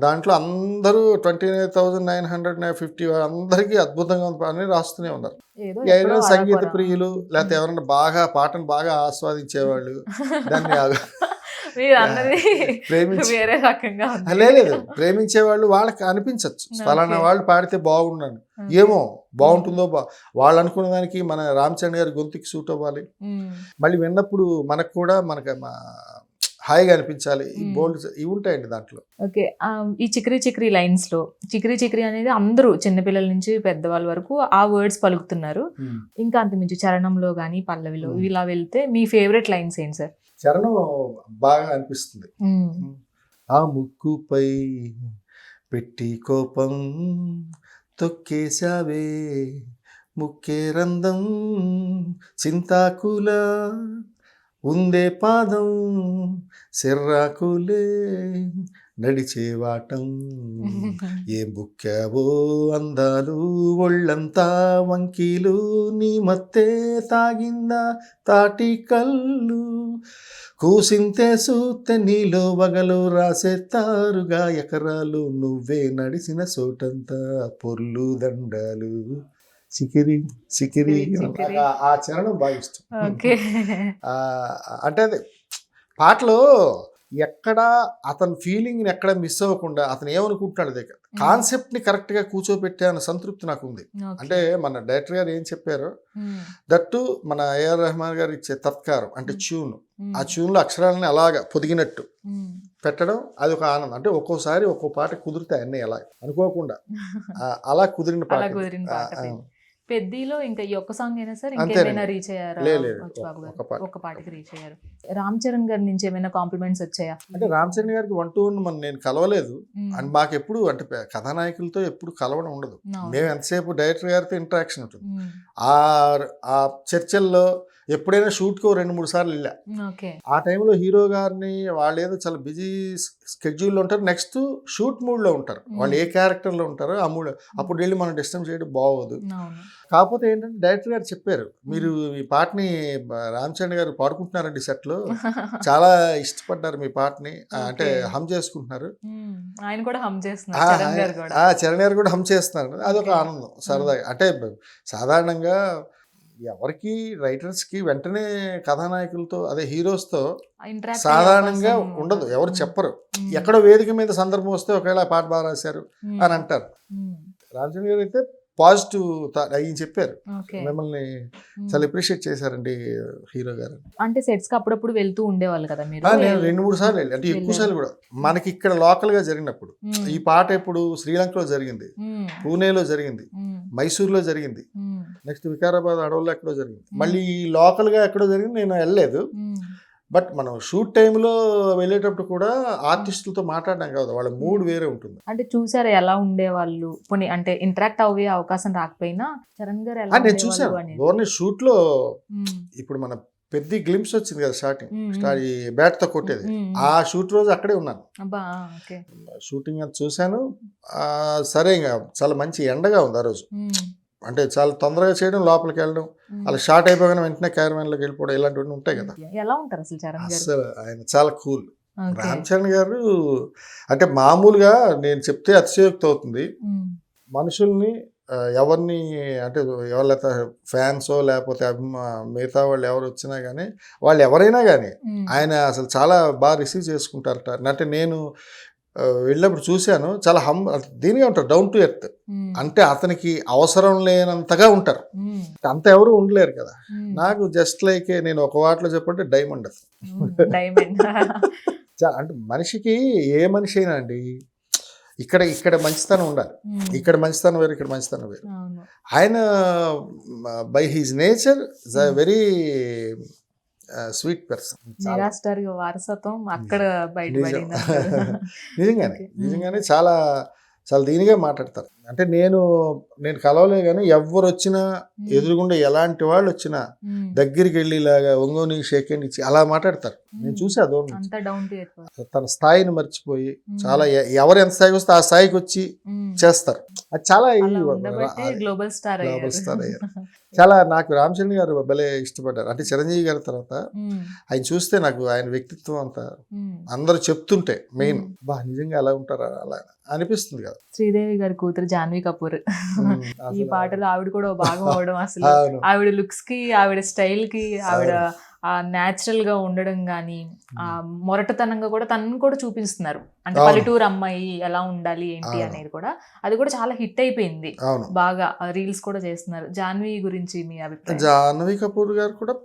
దాంట్లో అందరూ 29,950 అందరికీ అద్భుతంగా అని రాస్తూనే ఉన్నారు. ఎవరైనా సంగీత ప్రియులు లేకపోతే ఎవరైనా బాగా పాటను బాగా ఆస్వాదించేవాళ్ళు దాన్ని లేదు ప్రేమించేవాళ్ళు వాళ్ళకి అనిపించవచ్చు ఫలానా వాళ్ళు పాడితే బాగున్నాను, ఏమో బాగుంటుందో వాళ్ళు అనుకున్న దానికి మన రామ్ చరణ్ గారి గొంతుకి సూట్ అవ్వాలి, మళ్ళీ విన్నప్పుడు మనకు కూడా మనకు హాయిగా అనిపించాలి. బోల్డ్ ఇవి ఉంటాయండి దాంట్లో. ఓకే, ఈ చిక్రీ చిక్రీ లైన్స్ లో చిక్రీ చిక్రీ అనేది అందరూ చిన్నపిల్లల నుంచి పెద్దవాళ్ళ వరకు ఆ వర్డ్స్ పలుకుతున్నారు. ఇంకా అంతమించి చరణంలో గానీ పల్లవిలో ఇలా వెళ్తే మీ ఫేవరెట్ లైన్స్ ఏంటి సార్? చరణం బాగా అనిపిస్తుంది. ఆ ముక్కుపై పెట్టి కోపం తొక్కేశావే ముక్కే రందం చింతాకుల ఉందే పాదం సిర్రాకులే నడిచేవాటం ఏ బుక్కావో అందాలు ఒళ్ళంతా వంకీలు నీ మత్తే తాగిందా తాటి కళ్ళు కూసింతే సూత్తె నీలో వగలు రాసేస్తారుగా ఎకరాలు నువ్వే నడిసిన చోటంతా పొర్లు దండాలు సికిరి సికిరి. ఆ చరణం బాగా ఇష్టం. అంటే అదే పాటలో ఎక్కడ అతని ఫీలింగ్ని ఎక్కడ మిస్ అవ్వకుండా అతను ఏమనుకుంటున్నాడు అదే కాన్సెప్ట్ని కరెక్ట్గా కూర్చోబెట్టే అన్న సంతృప్తి నాకు ఉంది. అంటే మన డైరెక్టర్ గారు ఏం చెప్పారో దట్టు మన ఏఆర్ రెహమాన్ గారు ఇచ్చే తత్కారం అంటే ట్యూన్, ఆ ట్యూన్లో అక్షరాలని అలాగా పొదిగినట్టు పెట్టడం అది ఒక ఆనందం. అంటే ఒక్కోసారి ఒక్కో పాట కుదిరితే అన్నీ ఎలా అనుకోకుండా అలా కుదిరిన పాట. పెద్దలో ఇంకా ఈ ఒక్క సాంగ్ అయినా సార్ ఇంకేమైనా రీచ్ అయ్యారా? ఒక పాటకి రీచ్ అయ్యారు. రామ్ చరణ్ గారి నుంచి ఏమైనా కాంప్లిమెంట్స్ వచ్చాయా? అంటే రామ్ చరణ్ గారికి 1-to-1 నేను కలవలేదు, అండ్ మాకు ఎప్పుడు అంటే కథానాయకులతో ఎప్పుడు కలవడం ఉండదు. మేము ఎంతసేపు డైరెక్టర్ గారితో ఇంటరాక్షన్ ఉంటుంది. ఆ చర్చల్లో ఎప్పుడైనా షూట్కో 2-3 సార్లు వెళ్ళా. ఆ టైంలో హీరో గారిని వాళ్ళు ఏదో చాలా బిజీ స్కెడ్యూల్లో ఉంటారు, నెక్స్ట్ షూట్ మూడ్లో ఉంటారు, వాళ్ళు ఏ క్యారెక్టర్లో ఉంటారో ఆ మూడ్, అప్పుడు వెళ్ళి మనం డిస్టర్బ్ చేయడం బాగోదు. కాకపోతే ఏంటంటే డైరెక్టర్ గారు చెప్పారు, మీరు ఈ పాటని రామ్ చరణ్ గారు పాడుకుంటున్నారండి సెట్లో, చాలా ఇష్టపడ్డారు మీ పాటని, అంటే హమ్ చేసుకుంటున్నారు. ఆయన కూడా హమ్ చేస్తున్నారు, చరణ్ గారు కూడా హమ్ చేస్తున్నారు. అదొక ఆనందం సరదాగా. అంటే సాధారణంగా ఎవరికి రైటర్స్కి వెంటనే కథానాయకులతో అదే హీరోస్తో సాధారణంగా ఉండదు, ఎవరు చెప్పరు. ఎక్కడో వేదిక మీద సందర్భం వస్తే ఒకవేళ పాట బాగా రాశారు అని అంటారు. రామచంద్ర గారు అయితే పాజిటివ్ ఆయన చెప్పారు, ఓకే. మిమ్మల్ని చాలా అప్రిషియేట్ చేశారండి హీరో గారు. అంటే సెట్స్ కి అప్పుడప్పుడు వెళ్తూ ఉండేవాళ్ళు కదా మీరు? నేను 2-3 సార్లు వెళ్ళి, అంటే ఎక్కువ సార్లు కూడా మనకి ఇక్కడ లోకల్ గా జరిగినప్పుడు. ఈ పాట ఇప్పుడు శ్రీలంకలో జరిగింది, పూణేలో జరిగింది, మైసూర్లో జరిగింది, నెక్స్ట్ వికారాబాద్ అడవుల్లో ఎక్కడో జరిగింది, మళ్ళీ లోకల్ గా ఎక్కడో జరిగింది, నేను వెళ్ళలేదు. బట్ మనం షూట్ టైంలో వెళ్ళేటప్పుడు కూడా ఆర్టిస్టులతో మాట్లాడడం కాదు, వాళ్ళ మూడ్ వేరే ఉంటుంది. అంటే చూసారా ఎలా ఉండేవాళ్ళు? పోనీ అంటే ఇంటరాక్ట్ అవ్వే అవకాశం రాకపోయినా చరణ్ గారు ఎలా నేను చూసాను ఉండేవాళ్ళు అనేది? ఓన్లీ షూట్ లో. ఇప్పుడు మన పెద్ద గ్లింప్స్ వచ్చింది కదా స్టార్టింగ్, ఈ బ్యాట్ తో కొట్టేది, ఆ షూట్ రోజు అక్కడే ఉన్నాను. అబ్బా, ఓకే. షూటింగ్ అంతా చూశాను. సరే, ఇంకా చాలా మంచి ఎండగా ఉంది ఆ రోజు, అంటే చాలా తొందరగా చేయడం, లోపలికి వెళ్ళడం, అలా షార్ట్ అయిపోగానే వెంటనే క్యారవాన్ లోకి వెళ్ళిపోవడం, ఇలాంటివన్నీ ఉంటాయి కదా. ఎలా ఉంటారు అసలు చరణ్ గారు? అసలు ఆయన చాలా కూల్. ఓకే. రామ్ చరణ్ గారు అంటే మామూలుగా నేను చెప్తే అతిశయోక్తి అవుతుంది, మనుషుల్ని ఎవరిని అంటే ఎవరైతే ఫ్యాన్సో లేకపోతే మిగతా వాళ్ళు ఎవరు వచ్చినా కానీ, వాళ్ళు ఎవరైనా కానీ ఆయన అసలు చాలా బాగా రిసీవ్ చేసుకుంటారట. అంటే నేను వెళ్ళినప్పుడు చూశాను, చాలా దీనిగా ఉంటారు, డౌన్ టు ఎర్త్. అంటే అతనికి అవసరం లేనంతగా ఉంటారు, అంత ఎవరు ఉండలేరు కదా. నాకు జస్ట్ లైక్ నేను ఒక వాటిలో చెప్పంటే డైమండ్. డైమండ్. అంటే మనిషికి ఏ మనిషి అయినా అండి, ఇక్కడ మంచితనం ఉండాలి, ఇక్కడ మంచితనం వేరు, ఇక్కడ మంచితనం వేరు. ఆయన by his nature is a very sweet person. Megastar వారసత్వం అక్కడ బయటపడింది. నిజంగానే చాలా చాలా దీనిగా మాట్లాడతారు. అంటే నేను కలవలే కానీ ఎవరు వచ్చినా, ఎదురుగుండా ఎలాంటి వాళ్ళు వచ్చినా దగ్గరికి వెళ్ళి ఇలాగా ఒంగోని షేక్ హ్యాండ్ ఇచ్చి అలా మాట్లాడతారు. నేను చూసా దూరం. తన స్థాయిని మర్చిపోయి చాలా ఎవరు ఎంత స్థాయికి వస్తే ఆ స్థాయికి వచ్చి చేస్తారు. అది చాలా గ్లోబల్ స్టార్ అయ్యారు. చాలా నాకు రామ్ చరణ్ గారు భలే ఇష్టపడ్డారు. అంటే చిరంజీవి గారి తర్వాత ఆయన చూస్తే నాకు ఆయన వ్యక్తిత్వం అంతా అందరూ చెప్తుంటే మెయిన్ నిజంగా అలా ఉంటారా అలా అనిపిస్తుంది కదా. శ్రీదేవి గారి కూతురు జాన్వీ కపూర్ ఈ పాటలో ఆవిడ కూడా భాగం అవడం, అసలు ఆవిడ లుక్స్ కి, ఆవిడ స్టైల్ కి, ఆవిడ న్యాచురల్ గా ఉండడం గానీ, ఆ మొరటతనంగా కూడా తనను కూడా చూపిస్తున్నారు. అంటే పల్లెటూరు అమ్మాయి ఎలా ఉండాలి ఏంటి అనేది కూడా, అది కూడా చాలా హిట్ అయిపోయింది, బాగా రీల్స్ కూడా చేస్తున్నారు. జాన్వీ గురించి మీ అభిప్రాయం? జాన్వీ కపూర్ గారు కూడా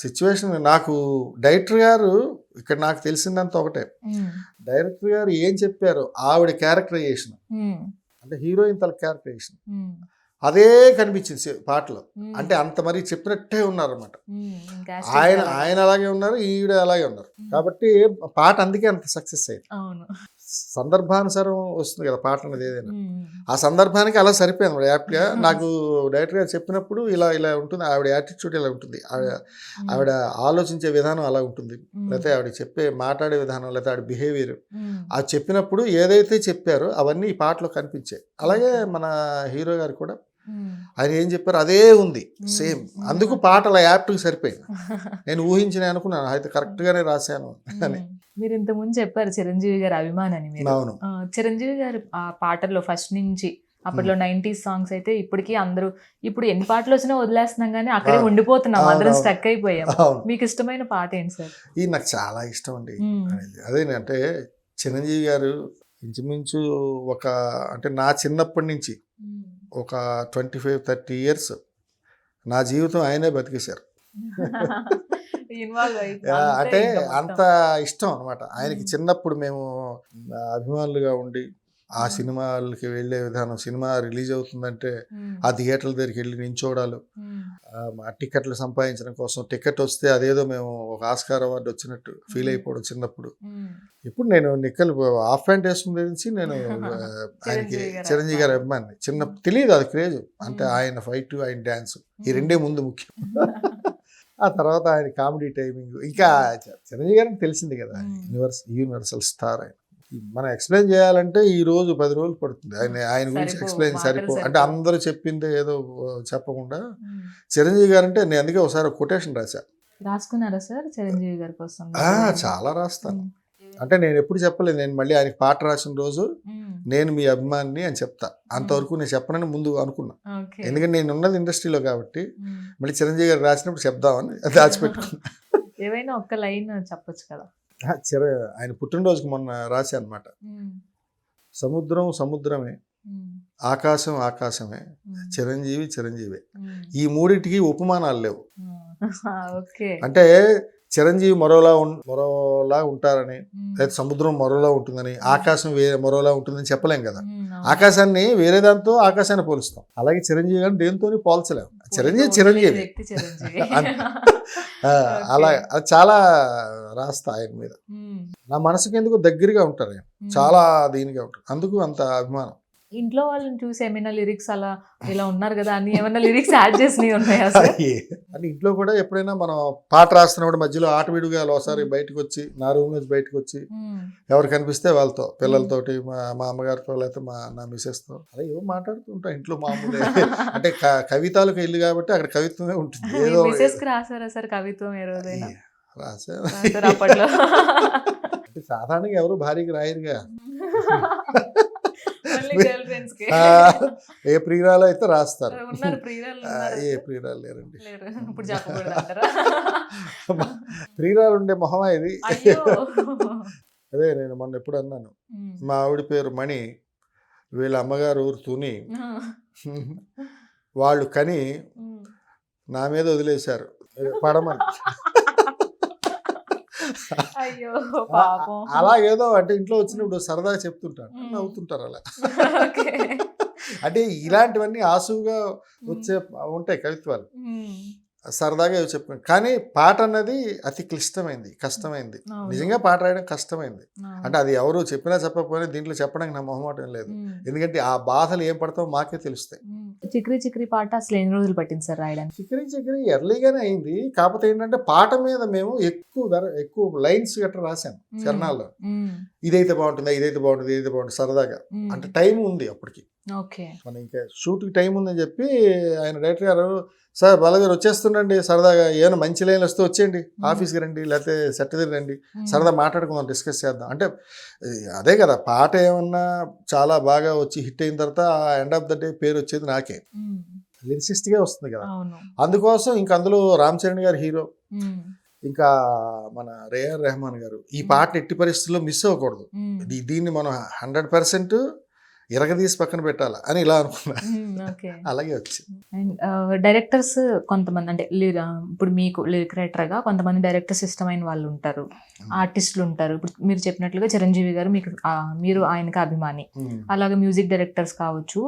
సిచ్యువేషన్, నాకు డైరెక్టర్ గారు ఇక్కడ నాకు తెలిసిందంత ఒకటే, డైరెక్టర్ గారు ఏం చెప్పారో ఆవిడ క్యారెక్టరైజేషన్, అంటే హీరోయిన్ తల క్యారెక్టరైజేషన్ అదే కనిపించింది పాటలో. అంటే అంత మరి చెప్పినట్టే ఉన్నారన్నమాట. ఆయన అలాగే ఉన్నారు, ఈవిడ అలాగే ఉన్నారు. కాబట్టి పాట అందుకే అంత సక్సెస్ అయింది. సందర్భానుసారం వస్తుంది కదా పాట అనేది ఏదైనా, ఆ సందర్భానికి అలా సరిపోయింది యాప్ట్గా. నాకు డైరెక్టర్ గారు చెప్పినప్పుడు ఇలా ఇలా ఉంటుంది, ఆవిడ యాటిట్యూడ్ ఇలా ఉంటుంది, ఆవిడ ఆలోచించే విధానం అలా ఉంటుంది, లేకపోతే ఆవిడ మాట్లాడే విధానం, లేకపోతే ఆవిడ బిహేవియర్, అది చెప్పినప్పుడు ఏదైతే చెప్పారో అవన్నీ ఈ పాటలో కనిపించాయి. అలాగే మన హీరో గారు కూడా ఆయన ఏం చెప్పారు అదే ఉంది సేమ్. అందుకు పాట అలా యాప్ట్కి సరిపోయింది. నేను ఊహించిన అనుకున్నాను, అయితే కరెక్ట్ గానే రాశాను అని. మీరు ఇంతకుముందు చెప్పారు చిరంజీవి గారి అభిమానని. అవును. చిరంజీవి గారి ఆ పాటల్లో ఫస్ట్ నుంచి అప్పట్లో 90s సాంగ్స్ అయితే ఇప్పటికీ అందరూ, ఇప్పుడు ఎన్ని పాటలు వచ్చినా వదిలేస్తున్నాం కానీ అక్కడే ఉండిపోతున్నాం, అందరం స్టక్ అయిపోయాం. మీకు ఇష్టమైన పాట ఏంటి సార్? ఇది నాకు చాలా ఇష్టం అండి. అదేంటంటే చిరంజీవి గారు ఇంచుమించు అంటే నా చిన్నప్పటి నుంచి ఒక 25-30 years నా జీవితం ఆయనే బతికేశారు. అంటే అంత ఇష్టం అనమాట ఆయనకి. చిన్నప్పుడు మేము అభిమానులుగా ఉండి ఆ సినిమాలకి వెళ్ళే విధానం, సినిమా రిలీజ్ అవుతుందంటే ఆ థియేటర్ల దగ్గరికి వెళ్ళి నించోడాలు, ఆ టికెట్లు సంపాదించడం కోసం, టికెట్ వస్తే అదేదో మేము ఒక ఆస్కార్ అవార్డు వచ్చినట్టు ఫీల్ అయిపోవడం చిన్నప్పుడు. ఇప్పుడు నేను నిక్కలు హాఫ్ ప్యాంట్ వేసుకునే నుంచి నేను ఆయనకి చిరంజీవి గారి అభిమాని. తెలియదు అది క్రేజ్, అంటే ఆయన ఫైట్, ఆయన డ్యాన్స్, ఈ రెండే ముందు ముఖ్యం. ఆ తర్వాత ఆయన కామెడీ టైమింగ్, ఇంకా చిరంజీవి గారికి తెలిసింది కదా, యూనివర్సల్ స్టార్ ఆయన. మనం ఎక్స్ప్లెయిన్ చేయాలంటే ఈ రోజు 10 రోజులు పడుతుంది ఆయన గురించి ఎక్స్ప్లెయిన్ అంటే అందరూ చెప్పిందే ఏదో చెప్పకుండా. చిరంజీవి గారు అంటే నేను అందుకే ఒకసారి కొటేషన్ రాసుకున్నారా సార్ చిరంజీవి గారి కోసం? చాలా రాస్తాను. అంటే నేను ఎప్పుడు చెప్పలేదు, నేను మళ్ళీ ఆయనకి పాట రాసిన రోజు నేను మీ అభిమానిని అని చెప్తా. అంతవరకు నేను చెప్పనని ముందు అనుకున్నా, ఎందుకంటే నేను ఉన్నది ఇండస్ట్రీలో కాబట్టి. మళ్ళీ చిరంజీవి గారు రాసినప్పుడు చెప్దామని దాచిపెట్టుకున్నా. ఏవైనా ఒక్క లైన్ చెప్పొచ్చు కదా. ఆయన పుట్టినరోజుకి మొన్న రాశా అనమాట. సముద్రం సముద్రమే, ఆకాశం ఆకాశమే, చిరంజీవి చిరంజీవే. ఈ మూడింటికి ఉపమానాలు లేవు. ఓకే. అంటే చిరంజీవి మరోలా ఉంటారని, లేదా సముద్రం మరోలా ఉంటుందని, ఆకాశం మరోలా ఉంటుందని చెప్పలేం కదా. ఆకాశాన్ని వేరే దాంతో ఆకాశాన్ని పోలుస్తాం. అలాగే చిరంజీవి గారిని దేంతో పోల్చలేము. చిరంజీవి అలా అది చాలా రాస్తా ఆయన మీద. నా మనసుకి ఎందుకు దగ్గరగా ఉంటారు ఆయన, చాలా దీనిగా ఉంటారు, అందుకు అంత అభిమానం. ఇంట్లో వాళ్ళని చూసి ఏమైనా లిరిక్స్ అలా ఇలా ఉన్నారు కదా అని ఏమైనా లిరిక్స్ యాడ్ చేసినవి ఉన్నాయా సార్? అంటే ఇంట్లో కూడా ఎప్పుడైనా మనం పాట రాస్తున్నప్పుడు మధ్యలో ఆటవిడుగా ఒకసారి బయటకు వచ్చి, నా రూమ్ నుంచి బయటకు వచ్చి ఎవరు కనిపిస్తే వాళ్ళతో, పిల్లలతోటి, మా అమ్మగారితో, లేకపోతే నా మిసెస్తో అలా ఏవో మాట్లాడుతుంటాం ఇంట్లో మామూలు. అంటే కవితలకు ఇల్లు కాబట్టి అక్కడ కవిత్వమే ఉంటుంది. ఏదో రాసారా సార్ కవిత్వం ఏ రోజైనా? రాశారు అప్పట్లో. అంటే సాధారణంగా ఎవరు భార్యకి రాయరుగా. ఏ ప్రియురాలు అయితే రాస్తారు. ఏ ప్రియురాలు లేరండి. ప్రియురాలు ఉండే మొహమా ఇది? అదే నేను మొన్న ఎప్పుడు అన్నాను, మా ఆవిడ పేరు మణి, వీళ్ళ అమ్మగారు ఊరు తుని, వాళ్ళు కని నా మీద వదిలేశారు పడమని. అలాగేదో అంటే ఇంట్లో వచ్చినప్పుడు సరదాగా చెప్తుంటాను, నవ్వుతుంటారు అలా. అంటే ఇలాంటివన్నీ ఆసువుగా వచ్చే ఉంటాయి కవిత్వాలు, సరదాగా చెప్పుకోండి. కానీ పాట అన్నది అతి క్లిష్టమైంది, కష్టమైంది. నిజంగా పాట రాయడం కష్టమైంది. అంటే అది ఎవరు చెప్పినా చెప్పకపోయినా దీంట్లో చెప్పడానికి నా మొహమాటం లేదు. ఎందుకంటే ఆ బాధలు ఏం పడతావో మాకే తెలుస్తాయి. చిక్రీ చిక్రీ పాట అసలు ఎన్ని రోజులు పట్టింది సార్ రాయడానికి? చిక్రీ ఎర్లీగానే అయింది. కాకపోతే ఏంటంటే పాట మీద మేము ఎక్కువ లైన్స్ గట్రా రాశాను చరణాల్లో. ఇదైతే బాగుంటుంది, ఇదైతే బాగుంటుంది, ఇదైతే బాగుంటుంది, సరదాగా. అంటే టైం ఉంది అప్పటికి, మనం ఇంకా షూట్కి టైం ఉందని చెప్పి ఆయన డైరెక్టర్ గారు, సార్ బాలగారు వచ్చేస్తుండండి, సరదాగా ఏమైనా మంచి లైన్లు వస్తే వచ్చేయండి, ఆఫీస్కి రండి, లేకపోతే సెట్ దగ్గర రండి, సరదా మాట్లాడుకుందాం, డిస్కస్ చేద్దాం. అంటే అదే కదా, పాట ఏమన్నా చాలా బాగా వచ్చి హిట్ అయిన తర్వాత ఎండ్ ఆఫ్ ద డే పేరు వచ్చేది నాకే, లిరిసిస్ట్గా వస్తుంది కదా. అందుకోసం ఇంకా అందులో రామ్ చరణ్ గారు హీరో, ఇంకా మన రేఆర్ రెహమాన్ గారు, ఈ పాట ఎట్టి పరిస్థితుల్లో మిస్ అవ్వకూడదు, దీన్ని మనం 100% ఇరగదీసి పక్కన పెట్టాలా అని ఇలా అనుకున్నా. అలాగే వచ్చింది. డైరెక్టర్స్ కొంతమంది, అంటే ఇప్పుడు మీకు లిరిక్ రైటర్గా కొంతమంది డైరెక్టర్స్ ఇష్టమైన వాళ్ళు ఉంటారు, ఆర్టిస్టులు ఉంటారు. ఇప్పుడు మీరు చెప్పినట్లుగా చిరంజీవి గారు మీరు ఆయనకి అభిమాని. అలాగే మ్యూజిక్ డైరెక్టర్స్ కావచ్చు,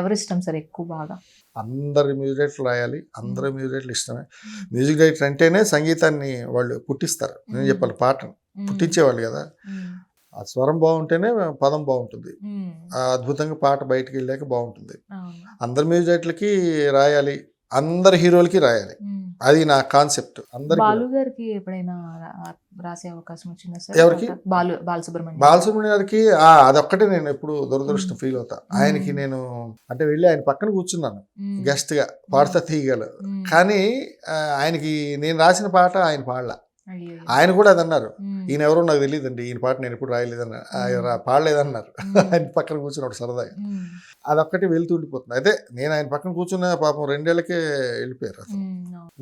ఎవరు ఇష్టం సార్ ఎక్కువ బాగా? అందరు మ్యూజిక్ డైరెక్టర్లు రాయాలి, అందరూ మ్యూజిక్ డైరెక్టర్లు ఇష్టమే. మ్యూజిక్ డైరెక్టర్ అంటేనే సంగీతాన్ని వాళ్ళు పుట్టిస్తారు. నేను చెప్పాలి, పాటను పుట్టించేవాళ్ళు కదా. ఆ స్వరం బాగుంటేనే పదం బాగుంటుంది, అద్భుతంగా పాట బయటకు వెళ్ళాక బాగుంటుంది. అందరు మ్యూజిక్ డైరెక్టర్లకి రాయాలి, అందరు హీరోలకి రాయాలి, అది నా కాన్సెప్ట్. బాలు గారికి ఎప్పుడైనా రాసే అవకాశం వచ్చిందా సార్? ఎవరికి? బాలసుబ్రహ్మణ్యం గారికి అదొక్కటే నేను ఎప్పుడు దురదృష్టం ఫీల్ అవుతా. ఆయనకి నేను అంటే వెళ్ళి ఆయన పక్కన కూర్చున్నాను గెస్ట్ గా, పాడుతా తీయగల. కానీ ఆయనకి నేను రాసిన పాట ఆయన పాడలా. ఆయన కూడా అది అన్నారు, ఈయన ఎవరో నాకు తెలియదండి, ఈయన పాట నేను ఎప్పుడు రాయలేదన్నారు, పాడలేదన్నారు. ఆయన పక్కన కూర్చున్నాడు సరదాగా, అదొక్కటి వెళ్తుండిపోతుంది. అయితే నేను ఆయన పక్కన కూర్చున్న పాపం 2 ఏళ్ళకే వెళ్ళిపోయారు. అసలు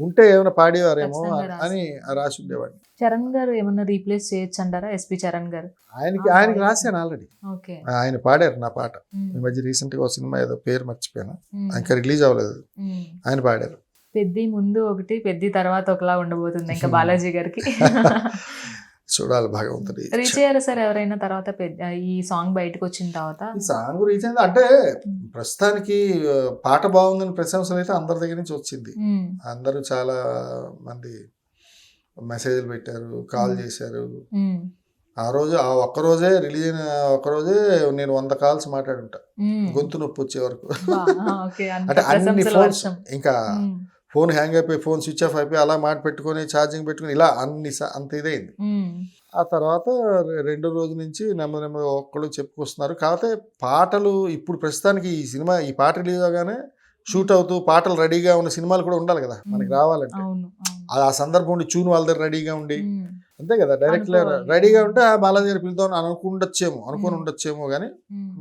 ఉంటే ఏమైనా పాడేవారేమో అని రాసి ఉండేవాడిని. చరణ్ గారు ఏమన్నా రీప్లేస్ చేయొచ్చు అంటారా? ఎస్పి చరణ్ గారు ఆయనకి రాశాను ఆల్రెడీ, ఆయన పాడారు నా పాట. ఈ మధ్య రీసెంట్ గా ఒక సినిమా ఏదో పేరు మర్చిపోయాను, ఇంకా రిలీజ్ అవ్వలేదు, ఆయన పాడారు. పెద్ది ముందు ఒకటి, పెద్ది తర్వాత ఒకలా ఉండబోతుంది ఇంకా బాలాజీ గారికి. చూడాలి భగవంతుడి. రీచ్ అయ్యారు సార్ ఎవరైనా తర్వాత ఈ సాంగ్ బయటకు వచ్చిన తర్వాత? ఈ సాంగ్ రీచ్ అయింది అంటే ప్రస్తుతానికి పాట బాగుందని ప్రశంసలు అయితే అందరి దగ్గర నుంచి వచ్చింది. అందరూ చాలా మంది మెసేజ్లు పెట్టారు, కాల్ చేశారు. ఆ ఒక్కరోజే రిలీజ్ అయిన ఒక్కరోజే నేను 100 కాల్స్ మాట్లాడుంటా, గొంతు నొప్పి వచ్చే వరకు. అంటే అన్ని ఫోన్స్, ఇంకా ఫోన్ హ్యాంగ్ అయిపోయి, ఫోన్ స్విచ్ ఆఫ్ అయిపోయి, అలా మాట పెట్టుకొని ఛార్జింగ్ పెట్టుకుని ఇలా అంత ఇదైంది. ఆ తర్వాత 2వ రోజు నుంచి నెమ్మది ఒక్కళ్ళు చెప్పుకొస్తున్నారు. కాకపోతే పాటలు ఇప్పుడు ప్రస్తుతానికి ఈ పాట రిలీజ్ అవగానే షూట్ అవుతూ పాటలు రెడీగా ఉన్న సినిమాలు కూడా ఉండాలి కదా మనకి రావాలంటే. ఆ సందర్భం ఉండి ట్యూన్ వాళ్ళ దగ్గర రెడీగా ఉండి, అంతే కదా, డైరెక్ట్గా రెడీగా ఉంటే బాలాజీ గారు పిలుద్దాం అనుకుని ఉండొచ్చేమో కానీ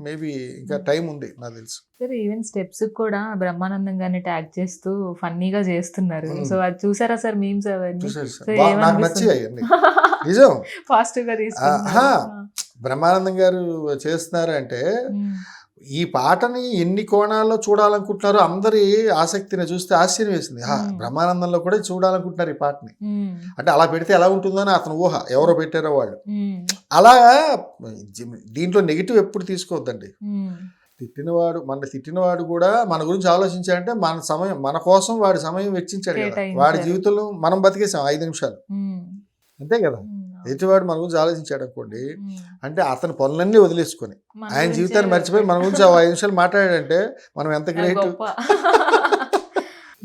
మేబీ ఇంకా టైం ఉంది నాకు తెలుసు. ఈవెన్ స్టెప్స్ కూడా బ్రహ్మానందం గారిని ట్యాగ్ చేస్తూ ఫన్నీగా చేస్తున్నారు. సో అది చూసారా సార్ మీమ్స్ అవన్నీ? నాకు నచ్చాయి నిజం. ఫాస్ట్ గా బ్రహ్మానందం గారు చేస్తున్నారు అంటే ఈ పాటని ఎన్ని కోణాల్లో చూడాలనుకుంటున్నారో అందరి ఆసక్తిని చూస్తే ఆశ్చర్యం వేసింది. బ్రహ్మానందంలో కూడా చూడాలనుకుంటున్నారు ఈ పాటని. అంటే అలా పెడితే ఎలా ఉంటుందో అని అతను ఊహ, ఎవరో పెట్టారో వాళ్ళు. అలా దీంట్లో నెగిటివ్ ఎప్పుడు తీసుకోవద్దండి. తిట్టినవాడు కూడా మన గురించి ఆలోచించాడంటే మన సమయం, మన కోసం వాడి సమయం వెచ్చించాడు కదా. వాడి జీవితంలో మనం బతికేసాం 5 నిమిషాలు, అంతే కదా. ఎదుటివాడు మన గురించి ఆలోచించాడు అనుకోండి, అంటే అతని పనులన్నీ వదిలేసుకొని ఆయన జీవితాన్ని మర్చిపోయి మన గురించి 5 నిమిషాలు మాట్లాడాడంటే మనం ఎంత గ్రేట్.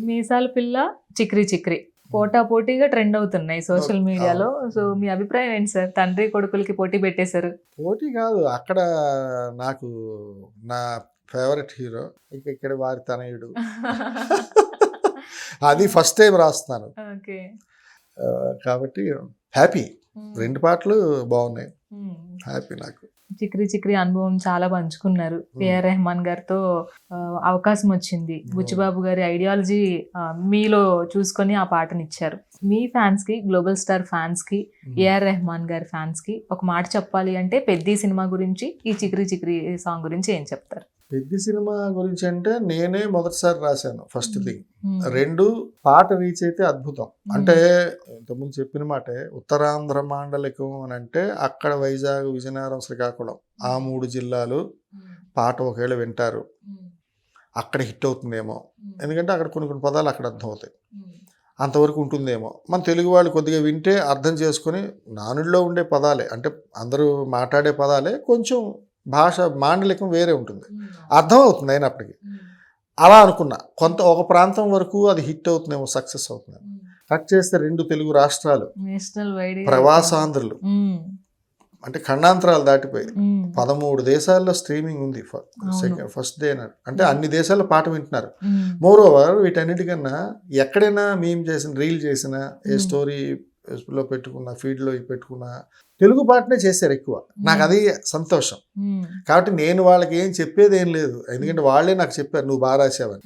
మీసాల పిల్ల చిక్రీ చిక్రీ పోటాపోటీగా ట్రెండ్ అవుతున్నాయి సోషల్ మీడియాలో. సో మీ అభిప్రాయం ఏంటి సార్? తండ్రి కొడుకులకి పోటీ పెట్టేశారు. పోటీ కాదు, అక్కడ నాకు నా ఫేవరెట్ హీరో, ఇక్కడ వారి తనయుడు. అది ఫస్ట్ టైం రాస్తున్నాను కాబట్టి హ్యాపీ. 2 పాటలు బాగున్నాయి, హ్యాపీ నాకు. చిక్రీ చిక్రీ అనుభవం చాలా పంచుకున్నారు. ఏఆర్ రెహమాన్ గారితో అవకాశం వచ్చింది. బుచ్చిబాబు గారి ఐడియాలజీ మీలో చూసుకొని ఆ పాటనిచ్చారు. మీ ఫ్యాన్స్ కి, గ్లోబల్ స్టార్ ఫ్యాన్స్ కి, ఏఆర్ రెహమాన్ గారి ఫ్యాన్స్ కి ఒక మాట చెప్పాలి అంటే పెద్ది సినిమా గురించి, ఈ చిక్రీ చిక్రీ సాంగ్ గురించి ఏం చెప్తారు? పెద్ది సినిమా గురించి అంటే నేనే మొదటిసారి రాశాను, ఫస్ట్ థింగ్. 2 పాట రీచ్ అయితే అద్భుతం. అంటే ఇంతకుముందు చెప్పిన మాటే, ఉత్తరాంధ్ర మాండలికం అని అంటే అక్కడ వైజాగ్, విజయనగరం, శ్రీకాకుళం ఆ 3 జిల్లాలు పాట ఒకవేళ వింటారు, అక్కడ హిట్ అవుతుందేమో. ఎందుకంటే అక్కడ కొన్ని పదాలు అక్కడ అర్థం అవుతాయి, అంతవరకు ఉంటుందేమో. మన తెలుగు వాళ్ళు కొద్దిగా వింటే అర్థం చేసుకొని, నానుడిలో ఉండే పదాలే అంటే అందరూ మాట్లాడే పదాలే, కొంచెం భాష మాండలికం వేరే ఉంటుంది, అర్థం అవుతుంది అయినప్పటికీ. అలా అనుకున్నా. ఒక ప్రాంతం వరకు అది హిట్ అవుతుందేమో, సక్సెస్ అవుతుందేమో. కట్ చేస్తే 2 తెలుగు రాష్ట్రాలు, ప్రవాసాంధ్రులు, అంటే ఖండాంతరాలు దాటిపోయి 13 దేశాల్లో స్ట్రీమింగ్ ఉంది ఫస్ట్ డే నాడు. అంటే అన్ని దేశాల్లో పాట వింటున్నారు. మోర్ ఓవర్ వీటన్నిటికన్నా ఎక్కడైనా మేము చేసిన రీల్ చేసిన, ఏ స్టోరీలో పెట్టుకున్న, ఫీడ్లో పెట్టుకున్న తెలుగు పాటనే చేశారు ఎక్కువ. నాకు అది సంతోషం. కాబట్టి నేను వాళ్ళకి ఏం చెప్పేది ఏం లేదు, ఎందుకంటే వాళ్ళే నాకు చెప్పారు నువ్వు బాగా రాసావని.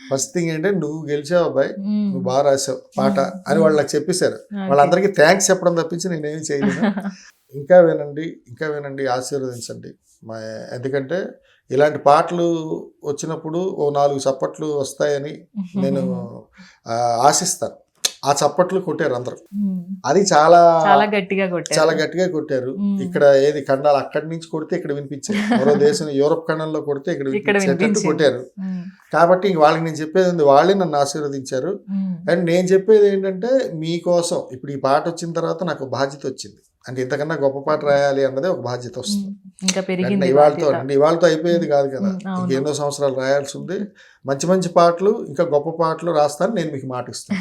ఫస్ట్ థింగ్ ఏంటంటే నువ్వు గెలిచావు అబ్బాయి, నువ్వు బాగా రాసావు పాట అని వాళ్ళు నాకు చెప్పేశారు. వాళ్ళందరికీ థ్యాంక్స్ చెప్పడం తప్పించి నేనేమి చేయలేను. ఇంకా వినండి, ఆశీర్వదించండి. ఎందుకంటే ఇలాంటి పాటలు వచ్చినప్పుడు 4 చప్పట్లు వస్తాయని నేను ఆశిస్తాను. ఆ చప్పట్లు కొట్టారు అందరూ, అది చాలా గట్టిగా కొట్టారు. ఇక్కడ ఏది ఖండాలు అక్కడి నుంచి కొడితే ఇక్కడ వినిపించారు, మరో దేశం యూరోప్ ఖండంలో కొడితే ఇక్కడ వినిపించేటట్టు కొట్టారు. కాబట్టి వాళ్ళకి నేను చెప్పేది ఉంది, వాళ్ళే నన్ను ఆశీర్వదించారు. అండ్ నేను చెప్పేది ఏంటంటే మీకోసం ఇప్పుడు ఈ పాట వచ్చిన తర్వాత నాకు బాధ్యత వచ్చింది. అంటే ఇంతకన్నా గొప్ప పాట రాయాలి అన్నదే ఒక బాధ్యత వస్తుంది. ఇవాళతో అయిపోయేది కాదు కదా, ఇంకెన్నో సంవత్సరాలు రాయాల్సి ఉంది. మంచి పాటలు, ఇంకా గొప్ప పాటలు రాస్తాను, నేను మీకు మాట ఇస్తాను.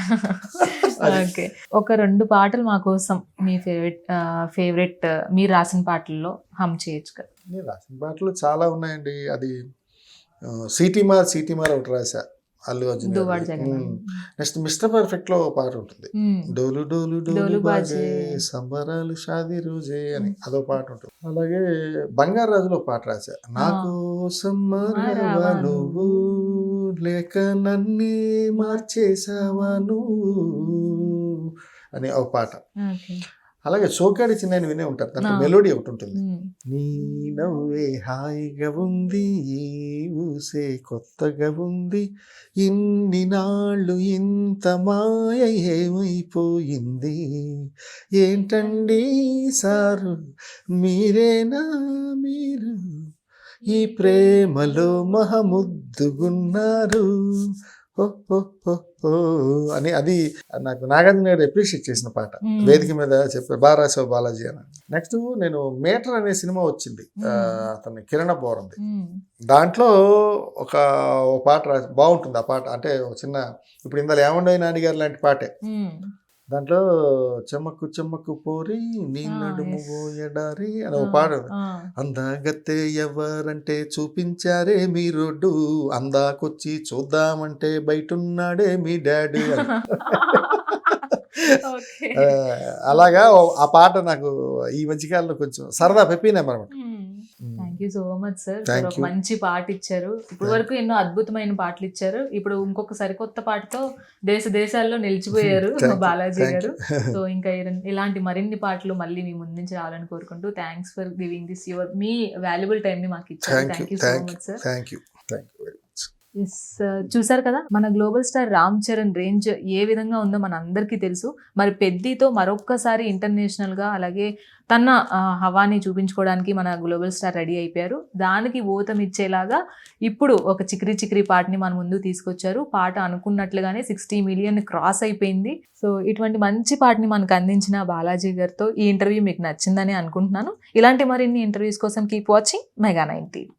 ఒక 2 పాటలు మా కోసం, మీ ఫేవరెట్ మీరు రాసిన పాటల్లో హమ్ చేయొచ్చు కదా? నేను రాసిన పాటలు చాలా ఉన్నాయండి. అది సిటీమార్ ఒకటి రాశా, Allu Arjun. Next Mister Perfect లో పాట ఉంటుంది, డోలు డోలు డోలు బాజే సంబరాలు షాదీ రోజే అని, అదో పాట ఉంటుంది. అలాగే బంగారు రాజులో పాట రాశా, నాకు సమ్మరావా నువ్వు లేక నన్నే మార్చేసావా నువ్వు అని ఒక పాట. అలాగే సోకాడి చిన్న వినే ఉంటారు, దాంట్లో మెలోడీ ఒకటి ఉంటుంది. నీ నవ్వే హాయిగా ఉంది, ఊసే కొత్తగా ఉంది, ఇన్ని నాళ్ళు ఇంత మాయ ఏమైపోయింది, ఏంటండి సారు మీరేనా మీరు, ఈ ప్రేమలో మహముద్దుగున్నారు అని. అది నాకు నాగార్జున గారు అప్రిషియేట్ చేసిన పాట, వేదిక మీద చెప్పారు బాగా రాసావు బాలాజీ అని. నెక్స్ట్ నేను మీటర్ అనే సినిమా వచ్చింది, అతని కిరణ బోరంది. దాంట్లో ఒక పాట బాగుంటుంది ఆ పాట. అంటే ఒక చిన్న, ఇప్పుడు ఇందులో ఏమండోయి నాని గారు లాంటి పాటే. దాంట్లో చెమ్మక్కు చెమ్మక్కు పోరి నీ నడుము ఎడారి అని ఒక పాట. అందాగత్తే ఎవరంటే చూపించారే మీ రోడ్డు, అందాకొచ్చి చూద్దామంటే బయటున్నాడే మీ డాడీ. అలాగా ఆ పాట నాకు ఈ మధ్యకాలంలో కొంచెం సరదా పెప్పినామన్నమాట. Thank you so much sir. Thank ఒక you. మంచి పాట ఇచ్చారు. ఇప్పుడు వరకు ఎన్నో అద్భుతమైన పాటలు ఇచ్చారు. ఇప్పుడు ఇంకొక సరికొత్త పాటతో దేశాల్లో నిలిచిపోయారు Thank you. బాలాజీ Thank గారు. you. సో ఇంకా ఇలాంటి మరిన్ని పాటలు మళ్ళీ మీ ముందు నుంచి రావాలని కోరుకుంటూ thanks for giving this your మీ వాల్యుబుల్ టైం ని మాకు ఇచ్చారు. Thank thank you. You so Thank you. Much sir. Thank you. Thank you very much. చూసారు కదా మన global star Ram Charan range ఏ విధంగా ఉందో మన అందరికీ తెలుసు. మరి పెద్దితో మరొక్కసారి ఇంటర్నేషనల్ గా అలాగే తన హవాని చూపించుకోవడానికి మన గ్లోబల్ స్టార్ రెడీ అయిపోయారు. దానికి ఊతం ఇచ్చేలాగా ఇప్పుడు ఒక చిక్రీ చిక్రీ పాటని మన ముందు తీసుకొచ్చారు. పాట అనుకున్నట్లుగానే 60 మిలియన్ క్రాస్ అయిపోయింది. సో ఇటువంటి మంచి పాటని మనకు అందించిన బాలాజీ గారితో ఈ ఇంటర్వ్యూ మీకు నచ్చిందని అనుకుంటున్నాను. ఇలాంటి మరిన్ని ఇంటర్వ్యూస్ కోసం కీప్ వాచింగ్ మెగా 9 టీవీ.